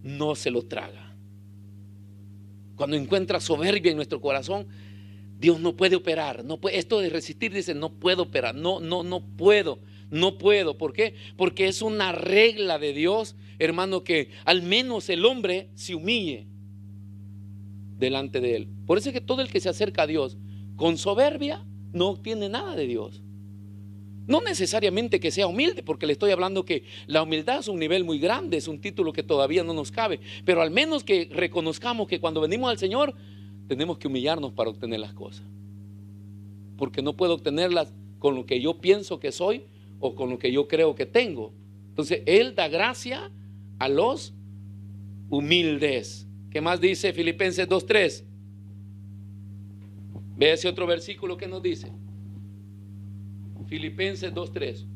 no se lo traga. Cuando encuentra soberbia en nuestro corazón, Dios no puede operar, no puede, esto de resistir, dice, no puedo operar, no puedo. ¿Por qué? Porque es una regla de Dios, hermano, que al menos el hombre se humille delante de Él. Por eso es que todo el que se acerca a Dios con soberbia no obtiene nada de Dios. No necesariamente que sea humilde, porque le estoy hablando que la humildad es un nivel muy grande, es un título que todavía no nos cabe, pero al menos que reconozcamos que cuando venimos al Señor tenemos que humillarnos para obtener las cosas, porque no puedo obtenerlas con lo que yo pienso que soy o con lo que yo creo que tengo. Entonces Él da gracia a los humildes. ¿Qué más dice Filipenses 2:3? Ve ese otro versículo que nos dice. Filipenses 2:3.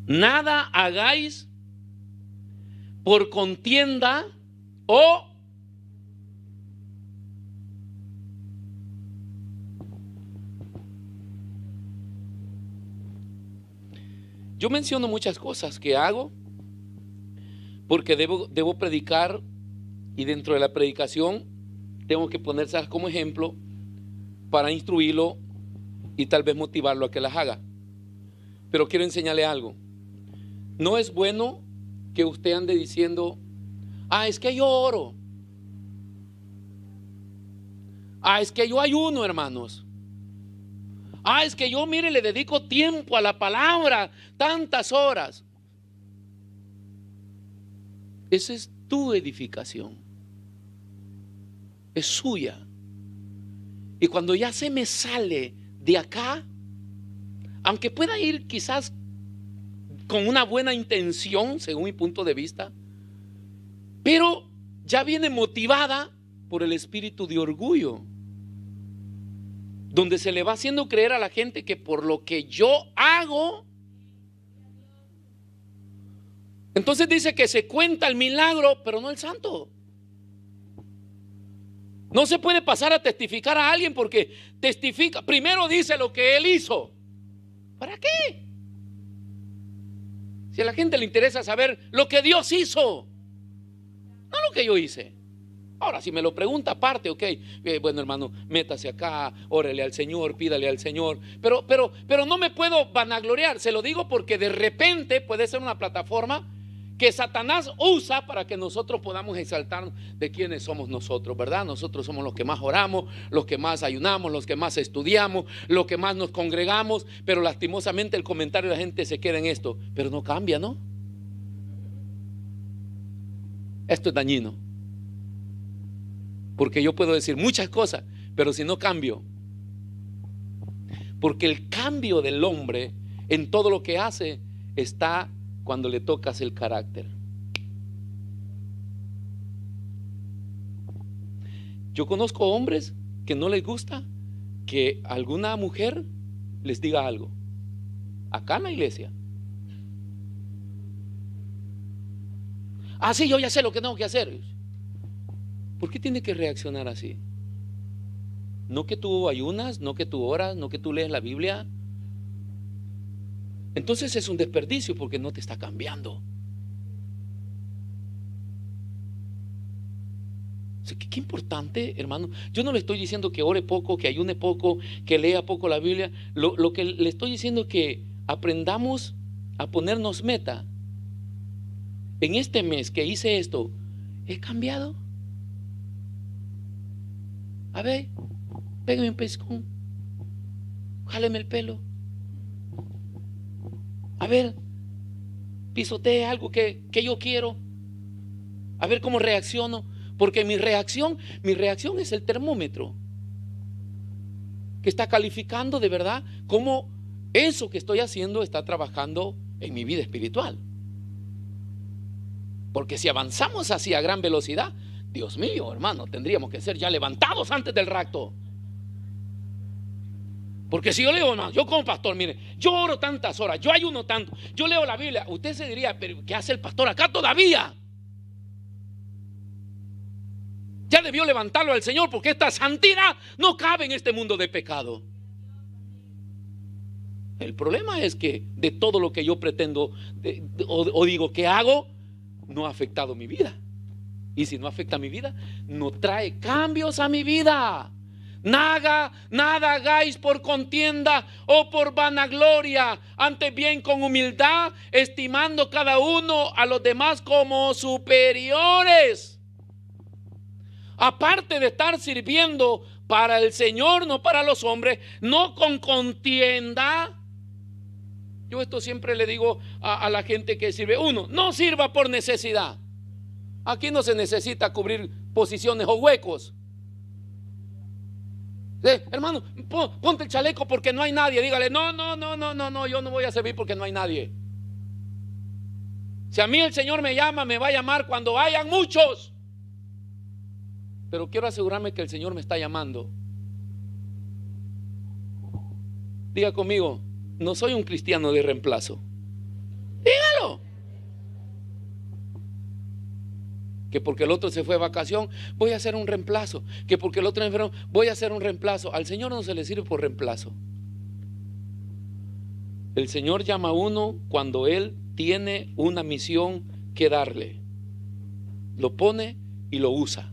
Nada hagáis por contienda o Yo menciono muchas cosas que hago porque debo predicar, y dentro de la predicación tengo que ponerse como ejemplo para instruirlo y tal vez motivarlo a que las haga. Pero quiero enseñarle algo. No es bueno que usted ande diciendo: es que yo oro, es que yo ayuno, hermanos, es que yo, mire, le dedico tiempo a la palabra, tantas horas. Esa es tu edificación, es suya. Y cuando ya se me sale de acá, aunque pueda ir quizás con una buena intención, según mi punto de vista, pero ya viene motivada por el espíritu de orgullo, donde se le va haciendo creer a la gente que por lo que yo hago, entonces dice que se cuenta el milagro, pero no el santo. No se puede pasar a testificar a alguien porque testifica, primero dice lo que él hizo. ¿Para qué? Si a la gente le interesa saber lo que Dios hizo, no lo que yo hice. Ahora, si me lo pregunta aparte, ok, bueno, hermano, métase acá, órele al Señor, pídale al Señor, pero no me puedo vanagloriar. Se lo digo porque de repente puede ser una plataforma que Satanás usa para que nosotros podamos exaltar de quiénes somos nosotros, ¿verdad? Nosotros somos los que más oramos, los que más ayunamos, los que más estudiamos, los que más nos congregamos, pero lastimosamente el comentario de la gente se queda en esto, pero no cambia, ¿no? Esto es dañino, porque yo puedo decir muchas cosas, pero si no cambio, porque el cambio del hombre en todo lo que hace está cuando le tocas el carácter. Yo conozco hombres que no les gusta que alguna mujer les diga algo acá en la iglesia. Sí, yo ya sé lo que tengo que hacer. ¿Por qué tiene que reaccionar así? No que tú ayunas, no que tú oras, no que tú lees la Biblia. Entonces es un desperdicio porque no te está cambiando. O sea, qué importante, hermano. Yo no le estoy diciendo que ore poco, que ayune poco, que lea poco la Biblia. Lo que le estoy diciendo es que aprendamos a ponernos meta. En este mes que hice esto, ¿he cambiado? A ver, pégame un pescón, jáleme el pelo. A ver, pisotee algo que yo quiero. A ver cómo reacciono. Porque mi reacción es el termómetro que está calificando de verdad cómo eso que estoy haciendo está trabajando en mi vida espiritual. Porque si avanzamos así a gran velocidad, Dios mío, hermano, tendríamos que ser ya levantados antes del rapto. Porque si yo leo, no, yo como pastor, mire, yo oro tantas horas, yo ayuno tanto, yo leo la Biblia, usted se diría, pero ¿qué hace el pastor acá todavía? Ya debió levantarlo al Señor, porque esta santidad no cabe en este mundo de pecado. El problema es que de todo lo que yo pretendo o digo que hago, no ha afectado mi vida. Y si no afecta mi vida, no trae cambios a mi vida. Nada hagáis por contienda o por vanagloria, antes bien con humildad, estimando cada uno a los demás como superiores. Aparte de estar sirviendo para el Señor, no para los hombres, no con contienda. Yo esto siempre le digo a la gente que sirve. Uno, no sirva por necesidad. Aquí no se necesita cubrir posiciones o huecos. Hermano, ponte el chaleco porque no hay nadie. Dígale, no, yo no voy a servir porque no hay nadie. Si a mí el Señor me llama, me va a llamar cuando hayan muchos. Pero quiero asegurarme que el Señor me está llamando. Diga conmigo, no soy un cristiano de reemplazo. Dígalo. Que porque el otro se fue de vacación, voy a hacer un reemplazo. Que porque el otro enfermo, voy a hacer un reemplazo. Al Señor no se le sirve por reemplazo. El Señor llama a uno cuando Él tiene una misión que darle. Lo pone y lo usa.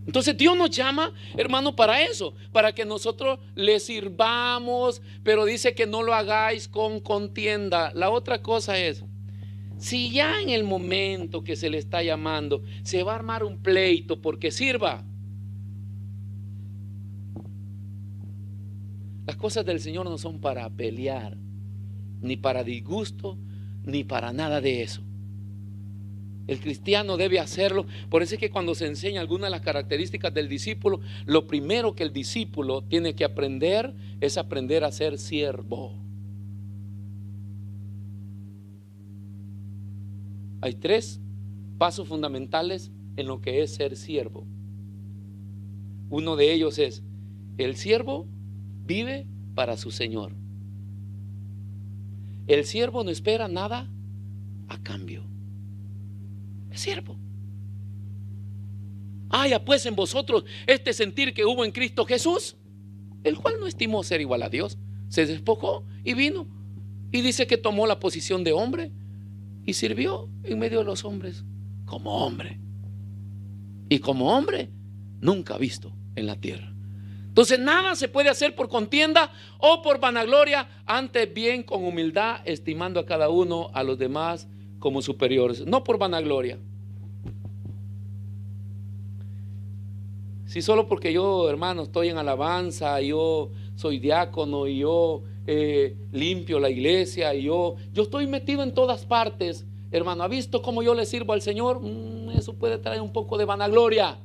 Entonces Dios nos llama, hermano, para eso, para que nosotros le sirvamos, pero dice que no lo hagáis con contienda. La otra cosa es, si ya en el momento que se le está llamando se va a armar un pleito porque sirva, las cosas del Señor no son para pelear, ni para disgusto, ni para nada de eso. El cristiano debe hacerlo. Por eso es que cuando se enseña algunas de las características del discípulo, lo primero que el discípulo tiene que aprender es aprender a ser siervo. Hay 3 pasos fundamentales en lo que es ser siervo. Uno de ellos es: el siervo vive para su Señor. El siervo no espera nada a cambio. Es siervo. Haya pues en vosotros este sentir que hubo en Cristo Jesús, el cual no estimó ser igual a Dios, se despojó y vino, y dice que tomó la posición de hombre y sirvió en medio de los hombres como hombre, y como hombre nunca visto en la tierra. Entonces nada se puede hacer por contienda o por vanagloria, antes bien con humildad, estimando a cada uno a los demás como superiores, no por vanagloria. Si solo porque yo, hermano, estoy en alabanza, yo soy diácono y yo limpio la iglesia y yo estoy metido en todas partes, hermano, ¿ha visto cómo yo le sirvo al Señor? Eso puede traer un poco de vanagloria.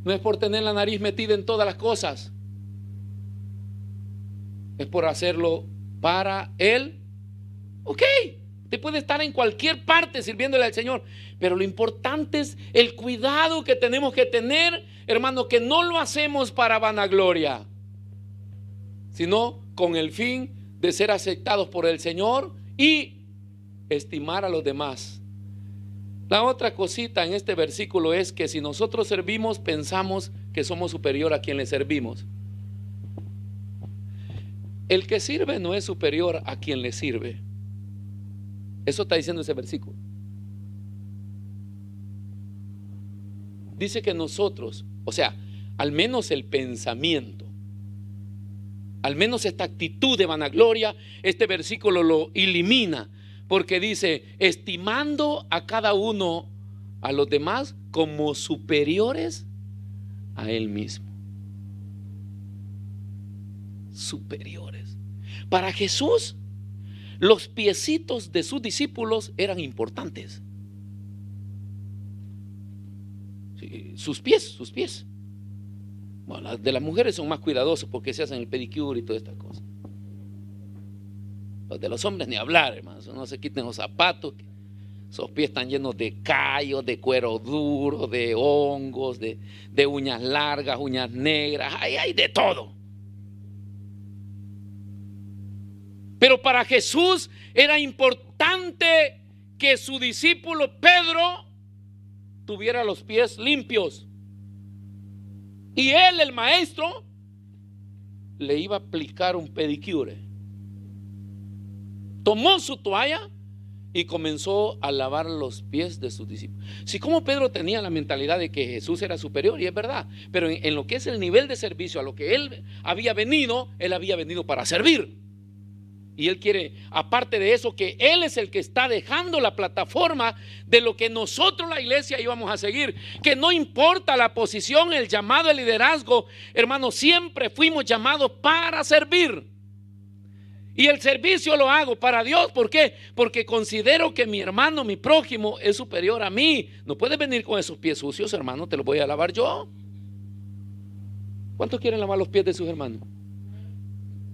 No es por tener la nariz metida en todas las cosas, es por hacerlo para Él. Ok, te puede estar en cualquier parte sirviéndole al Señor, pero lo importante es el cuidado que tenemos que tener, hermano, que no lo hacemos para vanagloria, sino con el fin de ser aceptados por el Señor y estimar a los demás. La otra cosita en este versículo es que si nosotros servimos, pensamos que somos superior a quien le servimos. El que sirve no es superior a quien le sirve. Eso está diciendo ese versículo. Dice que nosotros, o sea, al menos el pensamiento, al menos esta actitud de vanagloria, este versículo lo elimina, porque dice: estimando a cada uno a los demás como superiores a él mismo. Superiores. Para Jesús, los piecitos de sus discípulos eran importantes. Sí, sus pies. Bueno, las de las mujeres son más cuidadosos porque se hacen el pedicure y todas estas cosas. Los de los hombres ni hablar, hermanos. No se quiten los zapatos. Esos pies están llenos de callos, de cuero duro, de hongos, de uñas largas, uñas negras. Hay de todo. Pero para Jesús era importante que su discípulo Pedro tuviera los pies limpios. Y él, el maestro, le iba a aplicar un pedicure. Tomó su toalla y comenzó a lavar los pies de sus discípulos. Si como Pedro tenía la mentalidad de que Jesús era superior, y es verdad, pero en lo que es el nivel de servicio a lo que él había venido para servir. Y él quiere, aparte de eso, que él es el que está dejando la plataforma de lo que nosotros, la iglesia, íbamos a seguir. Que no importa la posición, el llamado, el liderazgo, hermano, siempre fuimos llamados para servir. Y el servicio lo hago para Dios. ¿Por qué? Porque considero que mi hermano, mi prójimo, es superior a mí. No puedes venir con esos pies sucios, hermano, te los voy a lavar yo. ¿Cuántos quieren lavar los pies de sus hermanos?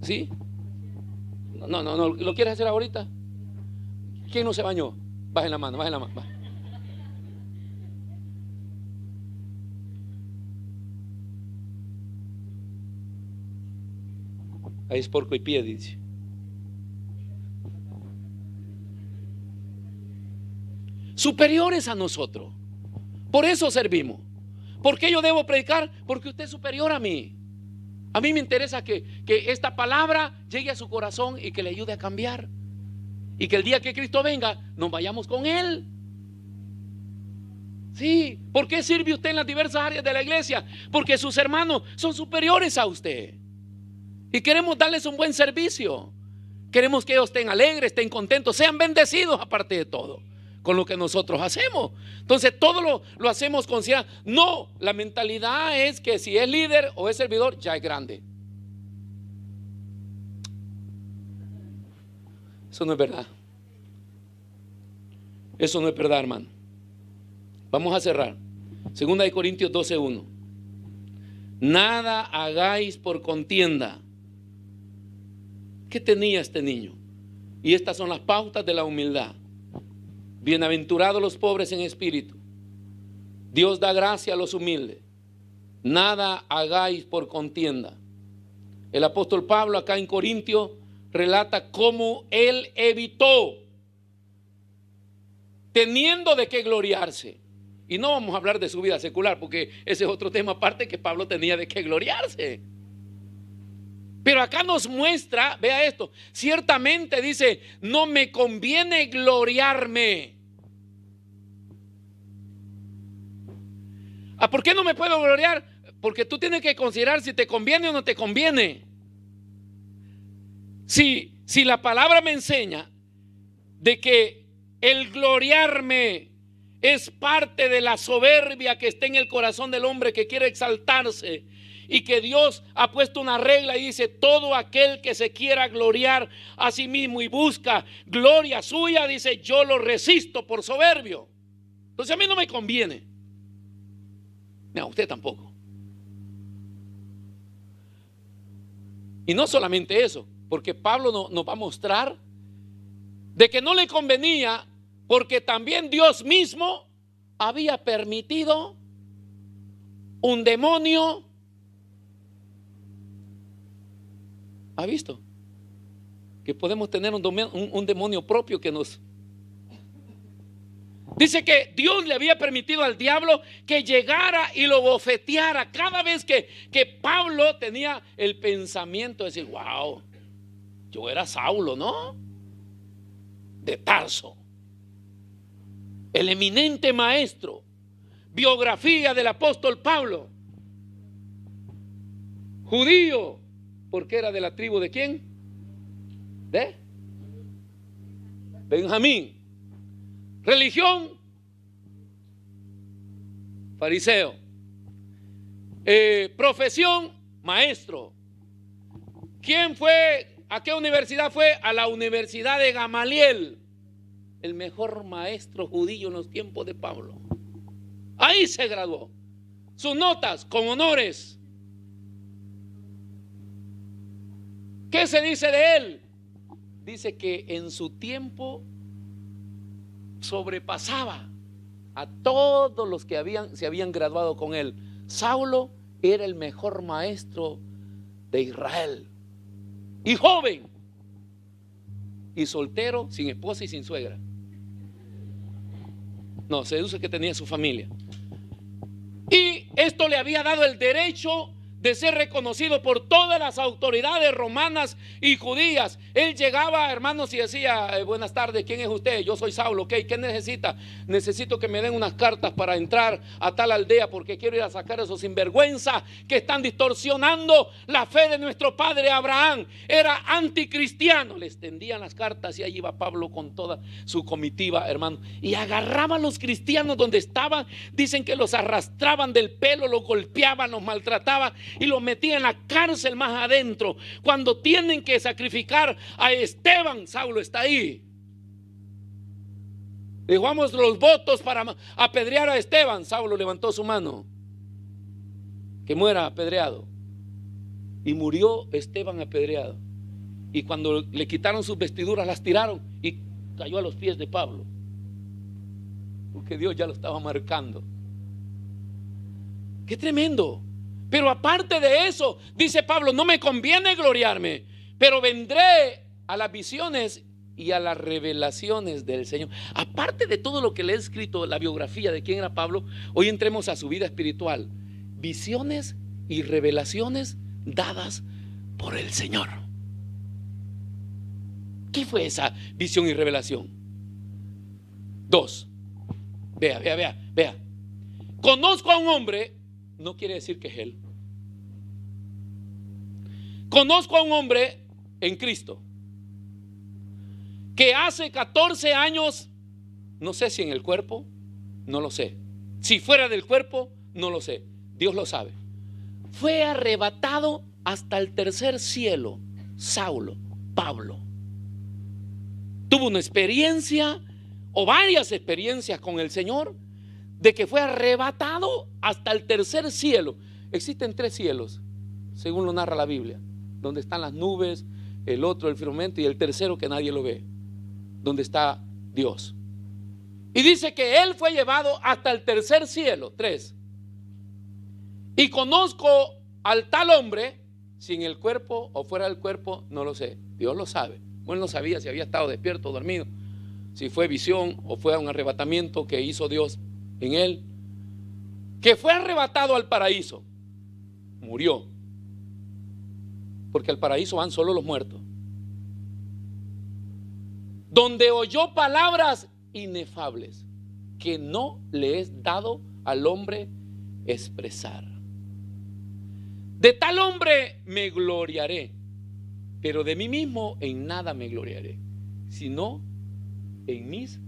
¿Sí? No, ¿lo quieres hacer ahorita? ¿Quién no se bañó? Bajen la mano. Ahí es porco y pie, dice. Superiores a nosotros. Por eso servimos. ¿Por qué yo debo predicar? Porque usted es superior a mí. A mí me interesa que esta palabra llegue a su corazón y que le ayude a cambiar. Y que el día que Cristo venga, nos vayamos con Él. Sí, ¿por qué sirve usted en las diversas áreas de la iglesia? Porque sus hermanos son superiores a usted. Y queremos darles un buen servicio. Queremos que ellos estén alegres, estén contentos, sean bendecidos aparte de todo, con lo que nosotros hacemos. Entonces todo lo hacemos considerando. No, la mentalidad es que si es líder o es servidor, ya es grande. Eso no es verdad. Eso no es verdad, hermano. Vamos a cerrar. 2 Corintios 12:1. Nada hagáis por contienda. ¿Qué tenía este niño? Y estas son las pautas de la humildad. Bienaventurados los pobres en espíritu. Dios da gracia a los humildes. Nada hagáis por contienda. El apóstol Pablo acá en Corintios relata cómo él evitó, teniendo de qué gloriarse. Y no vamos a hablar de su vida secular, porque ese es otro tema aparte, que Pablo tenía de qué gloriarse. Pero acá nos muestra, vea esto, ciertamente dice, no me conviene gloriarme. ¿Por qué no me puedo gloriar? Porque tú tienes que considerar si te conviene o no te conviene. Si la palabra me enseña de que el gloriarme es parte de la soberbia que está en el corazón del hombre que quiere exaltarse, y que Dios ha puesto una regla y dice: todo aquel que se quiera gloriar a sí mismo y busca gloria suya, dice, yo lo resisto por soberbio. Entonces a mí no me conviene. No, a usted tampoco. Y no solamente eso, porque Pablo nos va a mostrar de que no le convenía, porque también Dios mismo había permitido un demonio. ¿Ha visto? Que podemos tener un demonio propio que nos... Dice que Dios le había permitido al diablo que llegara y lo bofeteara cada vez que Pablo tenía el pensamiento de decir: wow, yo era Saulo, ¿no? De Tarso, el eminente maestro. Biografía del apóstol Pablo, judío, porque era de la tribu ¿de quién? De Benjamín. Religión, fariseo. Profesión, maestro. ¿Quién fue? ¿A qué universidad fue? A la Universidad de Gamaliel, el mejor maestro judío en los tiempos de Pablo. Ahí se graduó. Sus notas con honores. ¿Qué se dice de él? Dice que en su tiempo sobrepasaba a todos los que se habían graduado con él. Saulo era el mejor maestro de Israel. Y joven. Y soltero, sin esposa y sin suegra. No, se deduce que tenía su familia. Y esto le había dado el derecho de ser reconocido por todas las autoridades romanas y judías. Él llegaba, hermanos, y decía: buenas tardes, ¿quién es usted? Yo soy Saulo. ¿Qué necesita? Necesito que me den unas cartas para entrar a tal aldea, porque quiero ir a sacar a esos sinvergüenza que están distorsionando la fe de nuestro padre Abraham. Era anticristiano. Les tendían las cartas y ahí iba Pablo con toda su comitiva, hermano, y agarraba a los cristianos donde estaban. Dicen que los arrastraban del pelo, los golpeaban, los maltrataban y los metían en la cárcel más adentro. Cuando tienen que sacrificar a Esteban, Saulo está ahí. Dejamos los votos para apedrear a Esteban. Saulo levantó su mano. Que muera apedreado. Y murió Esteban apedreado. Y cuando le quitaron sus vestiduras, las tiraron y cayó a los pies de Pablo, porque Dios ya lo estaba marcando. ¡Qué tremendo! Pero aparte de eso, dice Pablo: no me conviene gloriarme, pero vendré a las visiones y a las revelaciones del Señor. Aparte de todo lo que le he escrito, la biografía de quién era Pablo, hoy entremos a su vida espiritual. Visiones y revelaciones dadas por el Señor. ¿Qué fue esa visión y revelación? 2. Vea. Conozco a un hombre, no quiere decir que es él. Conozco a un hombre en Cristo que hace 14 años, no sé si en el cuerpo, no lo sé. Si fuera del cuerpo, no lo sé. Dios lo sabe. Fue arrebatado hasta el tercer cielo. Saulo, Pablo. Tuvo una experiencia o varias experiencias con el Señor de que fue arrebatado hasta el tercer cielo. Existen 3 cielos, según lo narra la Biblia, donde están las nubes, el otro, el firmamento, y el tercero que nadie lo ve, donde está Dios. Y dice que él fue llevado hasta el tercer cielo, 3. Y conozco al tal hombre, si en el cuerpo o fuera del cuerpo, no lo sé. Dios lo sabe. Bueno, no sabía si había estado despierto o dormido, si fue visión o fue un arrebatamiento que hizo Dios en él, que fue arrebatado al paraíso. Murió, porque al paraíso van solo los muertos, donde oyó palabras inefables que no le es dado al hombre expresar. De tal hombre me gloriaré, pero de mí mismo en nada me gloriaré, sino en mis.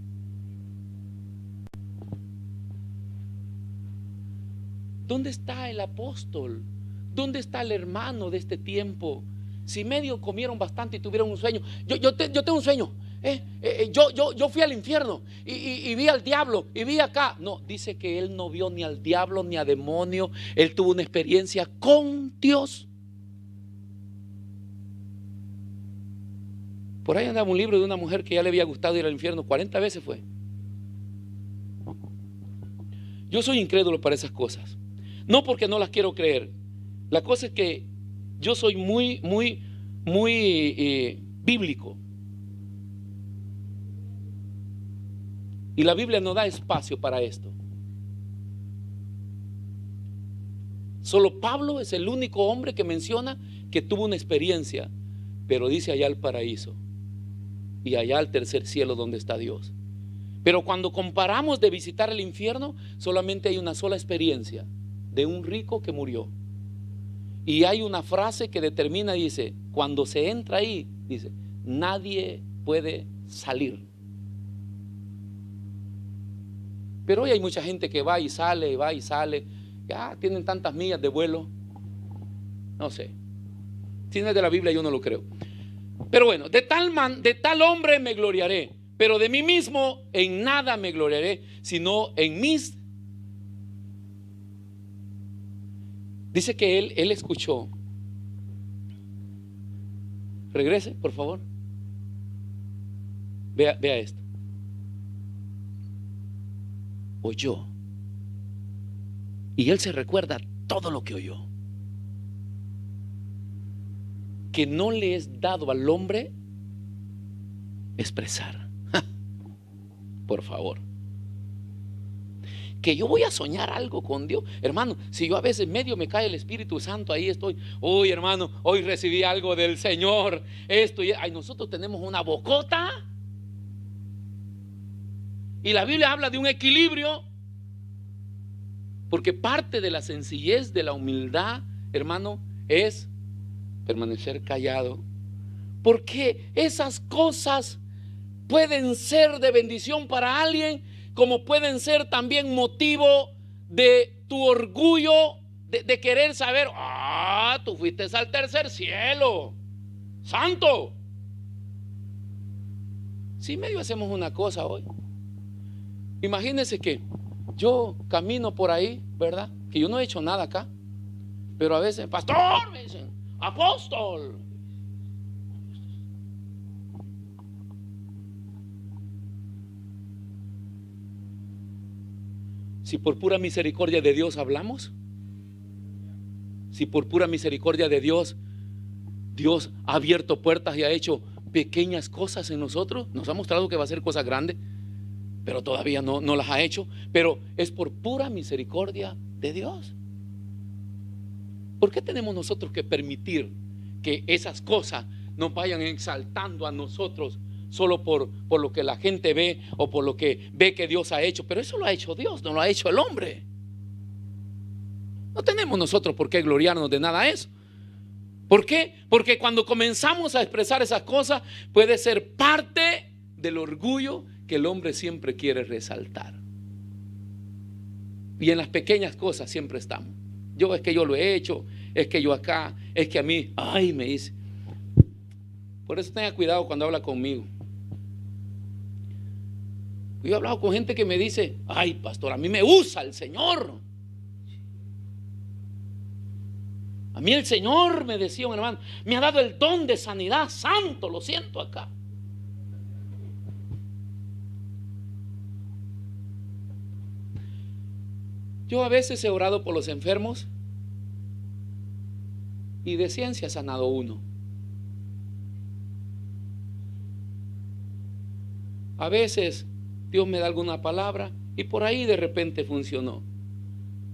¿Dónde está el apóstol? ¿Dónde está el hermano de este tiempo? Si medio comieron bastante y tuvieron un sueño. Yo tengo un sueño. Yo fui al infierno y vi al diablo y vi acá. No, dice que él no vio ni al diablo ni a demonio. Él tuvo una experiencia con Dios. Por ahí andaba un libro de una mujer que ya le había gustado ir al infierno. 40 veces fue. Yo soy incrédulo para esas cosas. No porque no las quiero creer. La cosa es que yo soy muy bíblico. Y la Biblia no da espacio para esto. Solo Pablo es el único hombre que menciona que tuvo una experiencia, pero dice allá al paraíso y allá al tercer cielo donde está Dios. Pero cuando comparamos de visitar el infierno, solamente hay una sola experiencia de un rico que murió. Y hay una frase que determina, dice, cuando se entra ahí, dice, nadie puede salir. Pero hoy hay mucha gente que va y sale, ya tienen tantas millas de vuelo. No sé, si no es de la Biblia yo no lo creo. Pero bueno, de tal hombre me gloriaré, pero de mí mismo en nada me gloriaré, sino en mis. Dice que él escuchó. Regrese, por favor. Vea esto. Oyó. Y él se recuerda todo lo que oyó. Que no le es dado al hombre expresar. Por favor. Que yo voy a soñar algo con Dios. Hermano, si yo a veces medio me cae el Espíritu Santo, ahí estoy. Uy, hermano, hoy recibí algo del Señor. Esto y ay, nosotros tenemos una bocota. Y la Biblia habla de un equilibrio. Porque parte de la sencillez, de la humildad, hermano, es permanecer callado. Porque esas cosas pueden ser de bendición para alguien, como pueden ser también motivo de tu orgullo, de querer saber, tú fuiste al tercer cielo, santo. Si medio hacemos una cosa hoy. Imagínense que yo camino por ahí, ¿verdad? Que yo no he hecho nada acá, pero a veces, pastor, me dicen, apóstol. Si por pura misericordia de Dios hablamos, si por pura misericordia de Dios, Dios ha abierto puertas y ha hecho pequeñas cosas en nosotros, nos ha mostrado que va a hacer cosas grandes, pero todavía no las ha hecho, pero es por pura misericordia de Dios. ¿Por qué tenemos nosotros que permitir que esas cosas nos vayan exaltando a nosotros solo por lo que la gente ve o por lo que ve que Dios ha hecho? Pero eso lo ha hecho Dios, no lo ha hecho el hombre. No tenemos nosotros por qué gloriarnos de nada de eso. ¿Por qué? Porque cuando comenzamos a expresar esas cosas, puede ser parte del orgullo que el hombre siempre quiere resaltar. Y en las pequeñas cosas siempre estamos. Es que yo lo he hecho, es que yo acá, es que a mí, ay, me dice. Por eso tenga cuidado cuando habla conmigo. Yo he hablado con gente que me dice, ay, pastor, a mí me usa el Señor. A mí el Señor, me decía un hermano, me ha dado el don de sanidad, santo, lo siento acá. Yo a veces he orado por los enfermos y de ciencia ha sanado uno. A veces Dios me da alguna palabra y por ahí de repente funcionó.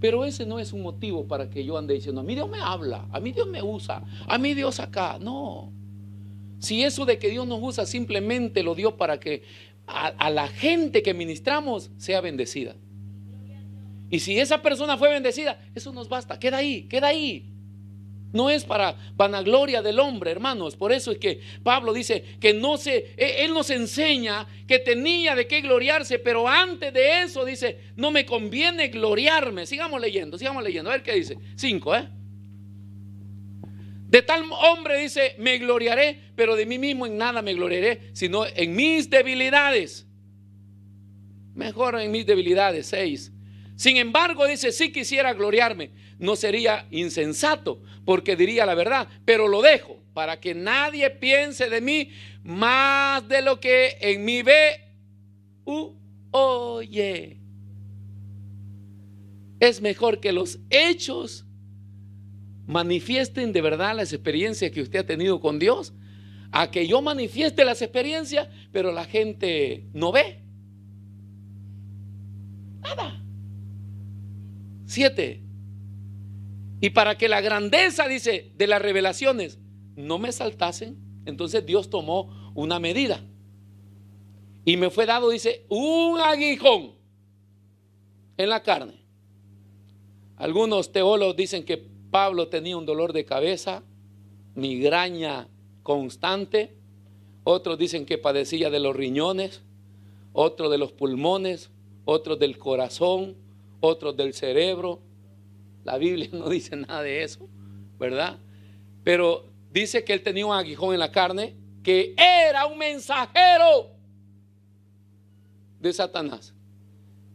Pero ese no es un motivo para que yo ande diciendo, a mí Dios me habla, a mí Dios me usa, a mí Dios acá. No. Si eso de que Dios nos usa simplemente lo dio para que a la gente que ministramos sea bendecida. Y si esa persona fue bendecida, eso nos basta, queda ahí, queda ahí. No es para vanagloria del hombre, hermanos. Por eso es que Pablo dice que él nos enseña que tenía de qué gloriarse, pero antes de eso dice, no me conviene gloriarme. Sigamos leyendo, a ver qué dice. 5, De tal hombre dice, me gloriaré, pero de mí mismo en nada me gloriaré, sino en mis debilidades. Mejor en mis debilidades. 6. Sin embargo, dice, si quisiera gloriarme, no sería insensato, porque diría la verdad, pero lo dejo para que nadie piense de mí más de lo que en mí ve u oye. Es mejor que los hechos manifiesten de verdad las experiencias que usted ha tenido con Dios, a que yo manifieste las experiencias, pero la gente no ve nada. 7. Y para que la grandeza, dice, de las revelaciones no me saltasen, entonces Dios tomó una medida y me fue dado, dice, un aguijón en la carne. Algunos teólogos dicen que Pablo tenía un dolor de cabeza, migraña constante. Otros dicen que padecía de los riñones, otros de los pulmones, otros del corazón, otros del cerebro. La Biblia no dice nada de eso, ¿verdad? Pero dice que él tenía un aguijón en la carne, que era un mensajero de Satanás,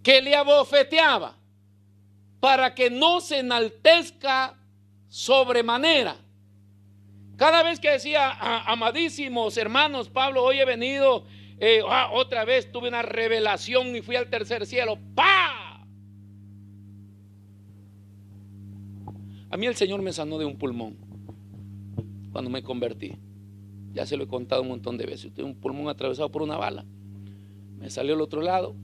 que le abofeteaba para que no se enaltezca sobremanera. Cada vez que decía, amadísimos hermanos, Pablo, hoy he venido, otra vez tuve una revelación y fui al tercer cielo. ¡Pah! A mí el Señor me sanó de un pulmón cuando me convertí. Ya se lo he contado un montón de veces. Tuve un pulmón atravesado por una bala. Me salió al otro lado.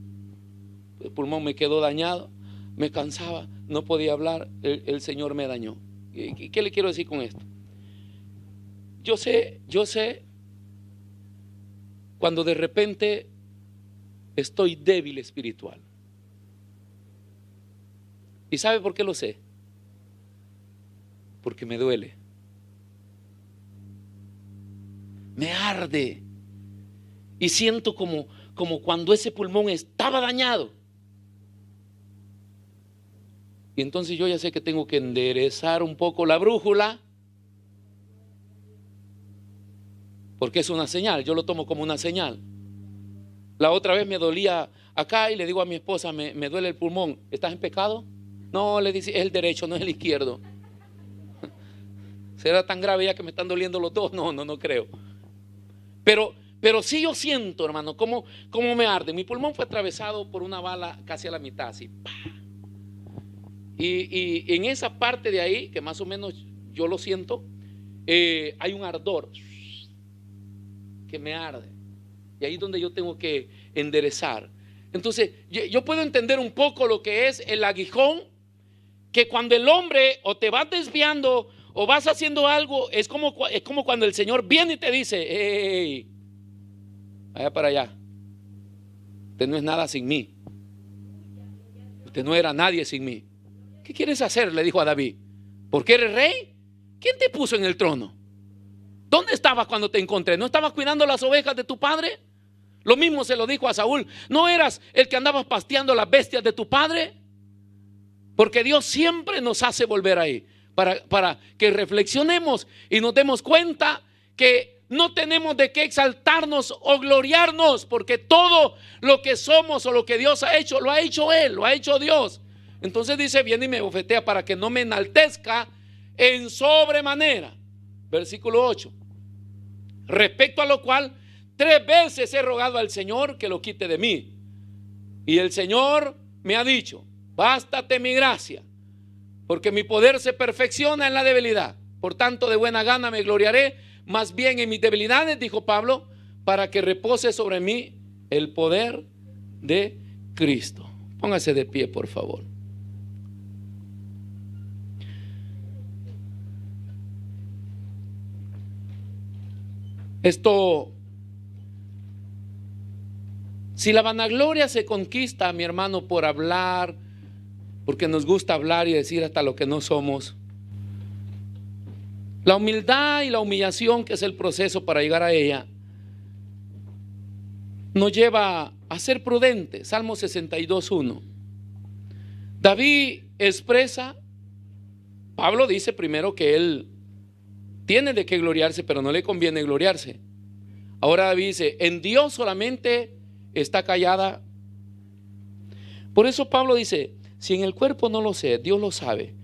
El pulmón me quedó dañado. Me cansaba, no podía hablar. El Señor me dañó. ¿Qué le quiero decir con esto? Yo sé cuando de repente estoy débil espiritual. ¿Y sabe por qué lo sé? Porque me duele, me arde y siento como cuando ese pulmón estaba dañado. Y entonces yo ya sé que tengo que enderezar un poco la brújula, porque es una señal, yo lo tomo como una señal. La otra vez me dolía acá y le digo a mi esposa, me duele el pulmón. ¿Estás en pecado? No, le dice, es el derecho, no es el izquierdo. ¿Será tan grave ya que me están doliendo los dos? No creo. Pero sí yo siento, hermano, cómo me arde. Mi pulmón fue atravesado por una bala casi a la mitad, así. Y en esa parte de ahí, que más o menos yo lo siento, hay un ardor que me arde. Y ahí es donde yo tengo que enderezar. Entonces, yo puedo entender un poco lo que es el aguijón que cuando el hombre o te vas desviando o vas haciendo algo, es como cuando el Señor viene y te dice: hey, vaya para allá, usted no es nada sin mí, usted no era nadie sin mí. ¿Qué quieres hacer?, le dijo a David. ¿Por qué eres rey? ¿Quién te puso en el trono? ¿Dónde estabas cuando te encontré? ¿No estabas cuidando las ovejas de tu padre? Lo mismo se lo dijo a Saúl. ¿No eras el que andabas pasteando las bestias de tu padre? Porque Dios siempre nos hace volver ahí, para que reflexionemos y nos demos cuenta que no tenemos de qué exaltarnos o gloriarnos, porque todo lo que somos o lo que Dios ha hecho, lo ha hecho Él, lo ha hecho Dios. Entonces dice: viene y me bofetea para que no me enaltezca en sobremanera. Versículo 8. Respecto a lo cual 3 veces he rogado al Señor que lo quite de mí. Y el Señor me ha dicho: bástate mi gracia, porque mi poder se perfecciona en la debilidad. Por tanto, de buena gana me gloriaré más bien en mis debilidades, dijo Pablo, para que repose sobre mí el poder de Cristo. Póngase de pie, por favor. Si la vanagloria se conquista, mi hermano, por hablar, porque nos gusta hablar y decir hasta lo que no somos, la humildad y la humillación, que es el proceso para llegar a ella, nos lleva a ser prudentes. Salmo 62:1. David expresa, Pablo dice primero que él tiene de qué gloriarse, pero no le conviene gloriarse. Ahora David dice: en Dios solamente está callada. Por eso Pablo dice: si en el cuerpo no lo sé, Dios lo sabe.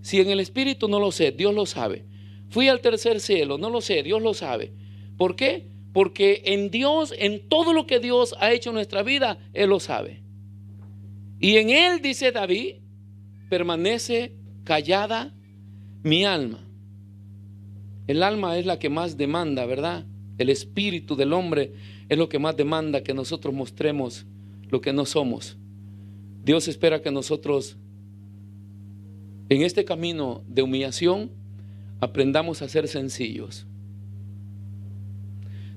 Si en el espíritu no lo sé, Dios lo sabe. Fui al tercer cielo, no lo sé, Dios lo sabe. ¿Por qué? Porque en Dios, en todo lo que Dios ha hecho en nuestra vida, Él lo sabe. Y en Él, dice David, permanece callada mi alma. El alma es la que más demanda, ¿verdad? El espíritu del hombre es lo que más demanda que nosotros mostremos lo que no somos. Dios espera que nosotros, en este camino de humillación, aprendamos a ser sencillos.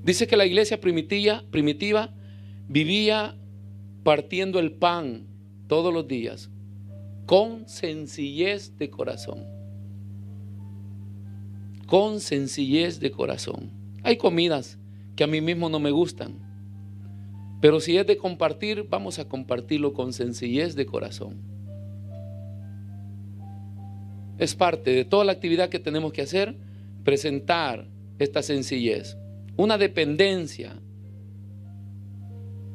Dice que la iglesia primitiva vivía partiendo el pan todos los días con sencillez de corazón. Con sencillez de corazón. Hay comidas que a mí mismo no me gustan, pero si es de compartir, vamos a compartirlo con sencillez de corazón. Es parte de toda la actividad que tenemos que hacer, presentar esta sencillez, una dependencia.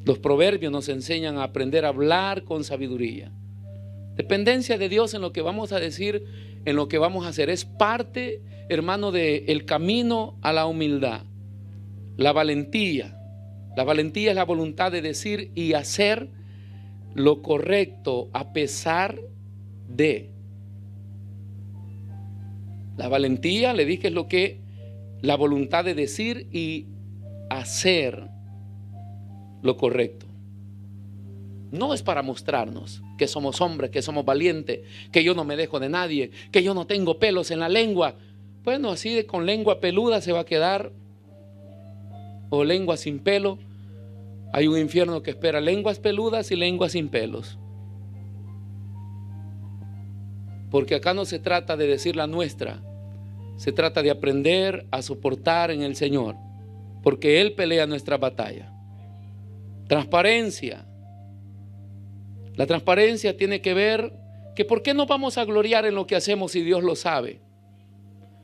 Los proverbios nos enseñan a aprender a hablar con sabiduría. Dependencia de Dios en lo que vamos a decir, en lo que vamos a hacer. Es parte, hermano, del camino a la humildad. La valentía. La valentía es la voluntad de decir y hacer lo correcto a pesar de. La valentía, le dije, es lo que la voluntad de decir y hacer lo correcto. No es para mostrarnos que somos hombres, que somos valientes, que yo no me dejo de nadie, que yo no tengo pelos en la lengua. Bueno, así con lengua peluda se va a quedar, o lengua sin pelo. Hay un infierno que espera lenguas peludas y lenguas sin pelos. Porque acá no se trata de decir la nuestra, se trata de aprender a soportar en el Señor, porque Él pelea nuestra batalla. Transparencia. La transparencia tiene que ver que ¿por qué no vamos a gloriar en lo que hacemos si Dios lo sabe?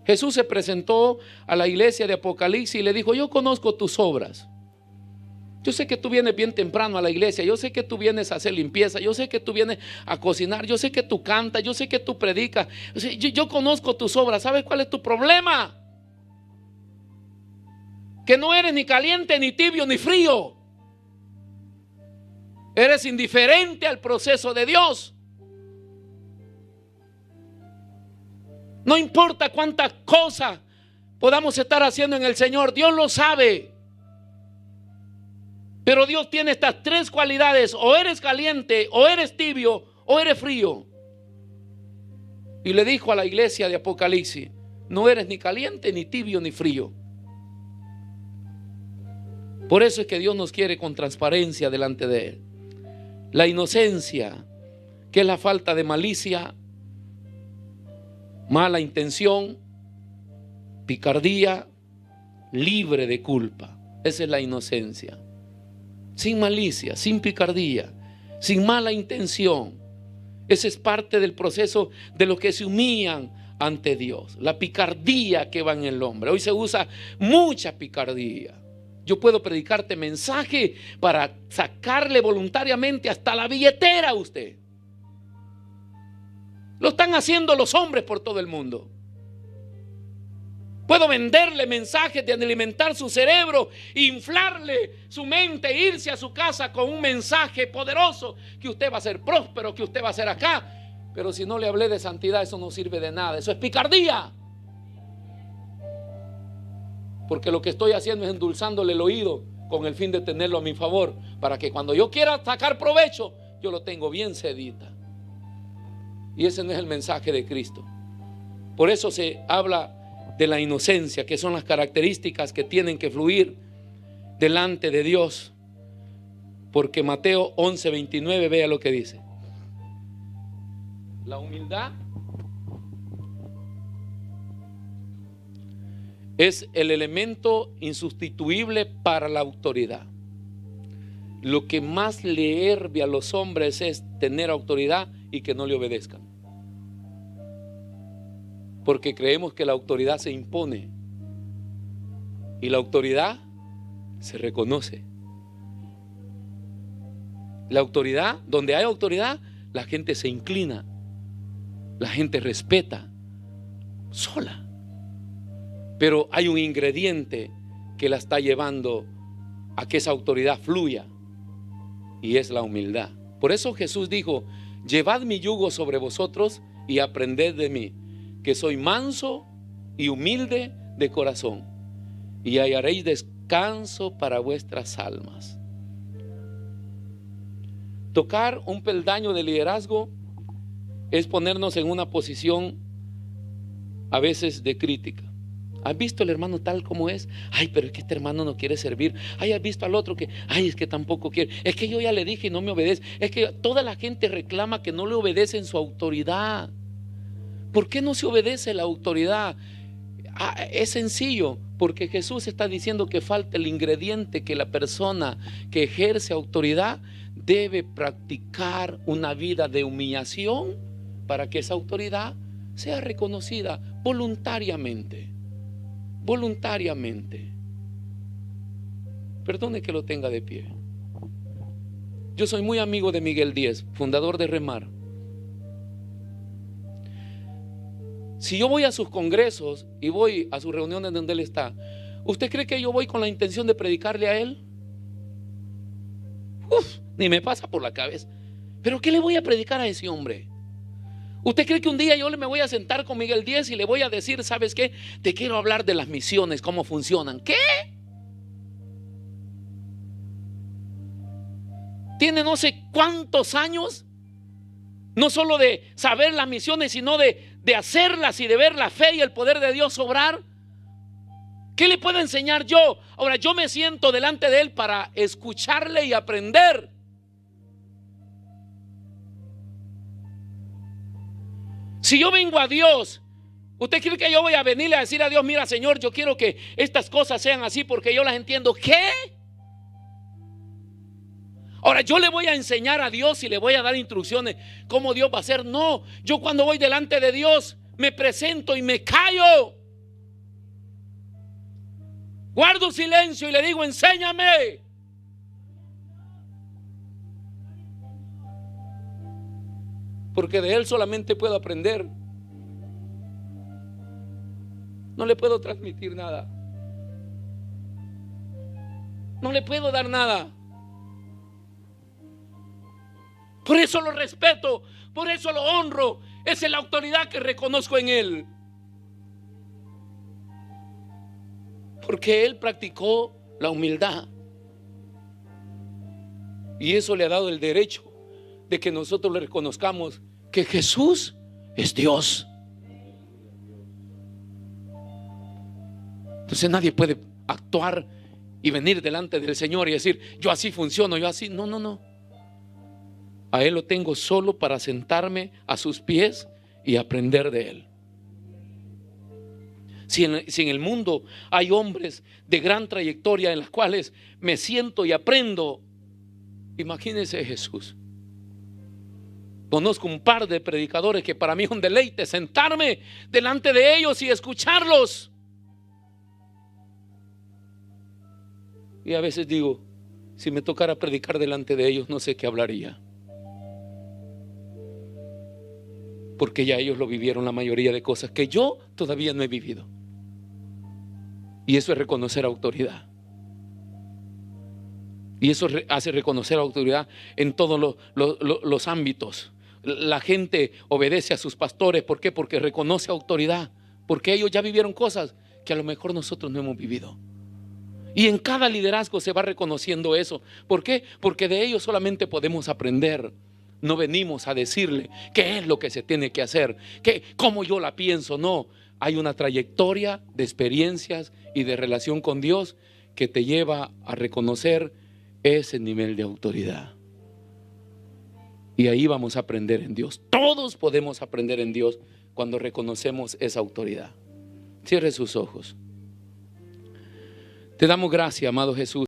Jesús se presentó a la iglesia de Apocalipsis y le dijo: yo conozco tus obras. Yo sé que tú vienes bien temprano a la iglesia, yo sé que tú vienes a hacer limpieza, yo sé que tú vienes a cocinar, yo sé que tú cantas, yo sé que tú predicas, yo conozco tus obras. ¿Sabes cuál es tu problema? Que no eres ni caliente, ni tibio, ni frío. Eres indiferente al proceso de Dios. No importa cuántas cosas podamos estar haciendo en el Señor, Dios lo sabe. Pero Dios tiene estas 3 cualidades: o eres caliente, o eres tibio, o eres frío. Y le dijo a la iglesia de Apocalipsis: no eres ni caliente, ni tibio, ni frío. Por eso es que Dios nos quiere con transparencia delante de Él. La inocencia, que es la falta de malicia, mala intención, picardía, libre de culpa. Esa es la inocencia. Sin malicia, sin picardía, sin mala intención. Ese es parte del proceso de los que se humillan ante Dios. La picardía que va en el hombre. Hoy se usa mucha picardía. Yo puedo predicarte mensaje para sacarle voluntariamente hasta la billetera a usted. Lo están haciendo los hombres por todo el mundo. Puedo venderle mensajes de alimentar su cerebro, inflarle su mente, irse a su casa con un mensaje poderoso, que usted va a ser próspero, que usted va a ser acá. Pero si no le hablé de santidad, eso no sirve de nada. Eso es picardía. Porque lo que estoy haciendo es endulzándole el oído con el fin de tenerlo a mi favor, para que cuando yo quiera sacar provecho, yo lo tengo bien sedita. Y ese no es el mensaje de Cristo. Por eso se habla de la inocencia, que son las características que tienen que fluir delante de Dios. Porque Mateo 11:29, vea lo que dice. La humildad es el elemento insustituible para la autoridad. Lo que más le hierve a los hombres es tener autoridad y que no le obedezcan. Porque creemos que la autoridad se impone y la autoridad se reconoce. La autoridad, donde hay autoridad, la gente se inclina, la gente respeta sola. Pero hay un ingrediente que la está llevando a que esa autoridad fluya, y es la humildad. Por eso Jesús dijo: llevad mi yugo sobre vosotros y aprended de mí, que soy manso y humilde de corazón, y hallaréis descanso para vuestras almas. Tocar un peldaño de liderazgo es ponernos en una posición a veces de crítica. ¿Has visto el hermano tal como es? Ay, pero es que este hermano no quiere servir. Ay, ¿has visto al otro que, ay, es que tampoco quiere? Es que yo ya le dije y no me obedece. Es que toda la gente reclama que no le obedecen su autoridad. ¿Por qué no se obedece la autoridad? Es sencillo, porque Jesús está diciendo que falta el ingrediente, que la persona que ejerce autoridad debe practicar una vida de humillación para que esa autoridad sea reconocida voluntariamente. Voluntariamente. Perdone que lo tenga de pie. Yo soy muy amigo de Miguel Díez, fundador de Remar. Si yo voy a sus congresos y voy a sus reuniones donde él está, ¿usted cree que yo voy con la intención de predicarle a él? Ni me pasa por la cabeza. ¿Pero qué le voy a predicar a ese hombre? ¿Usted cree que un día yo me voy a sentar con Miguel Díez y le voy a decir: ¿sabes qué? Te quiero hablar de las misiones, cómo funcionan? ¿Qué? Tiene no sé cuántos años, no solo de saber las misiones, sino de hacerlas y de ver la fe y el poder de Dios obrar. ¿Qué le puedo enseñar yo? Ahora, yo me siento delante de él para escucharle y aprender. Si yo vengo a Dios, ¿usted cree que yo voy a venirle a decir a Dios: mira, Señor, yo quiero que estas cosas sean así porque yo las entiendo? ¿Qué? Ahora, yo le voy a enseñar a Dios y le voy a dar instrucciones cómo Dios va a hacer. No, yo cuando voy delante de Dios me presento y me callo. Guardo silencio y le digo: enséñame. Porque de él solamente puedo aprender. No le puedo transmitir nada. No le puedo dar nada. Por eso lo respeto, por eso lo honro. Esa es la autoridad que reconozco en él. Porque él practicó la humildad. Y eso le ha dado el derecho de que nosotros le reconozcamos que Jesús es Dios. Entonces nadie puede actuar y venir delante del Señor y decir, yo así funciono, yo así. No, no, no. A Él lo tengo solo para sentarme a sus pies y aprender de Él. Si en el mundo hay hombres de gran trayectoria en las cuales me siento y aprendo, imagínense Jesús. Conozco un par de predicadores que para mí es un deleite sentarme delante de ellos y escucharlos. Y a veces digo, si me tocara predicar delante de ellos, no sé qué hablaría. Porque ya ellos lo vivieron la mayoría de cosas que yo todavía no he vivido. Y eso es reconocer autoridad. Y eso hace reconocer autoridad en todos los ámbitos. La gente obedece a sus pastores. ¿Por qué? Porque reconoce autoridad. Porque ellos ya vivieron cosas que a lo mejor nosotros no hemos vivido. Y en cada liderazgo se va reconociendo eso. ¿Por qué? Porque de ellos solamente podemos aprender. No venimos a decirle qué es lo que se tiene que hacer, cómo yo la pienso. No, hay una trayectoria de experiencias y de relación con Dios que te lleva a reconocer ese nivel de autoridad. Y ahí vamos a aprender en Dios. Todos podemos aprender en Dios cuando reconocemos esa autoridad. Cierre sus ojos. Te damos gracias, amado Jesús.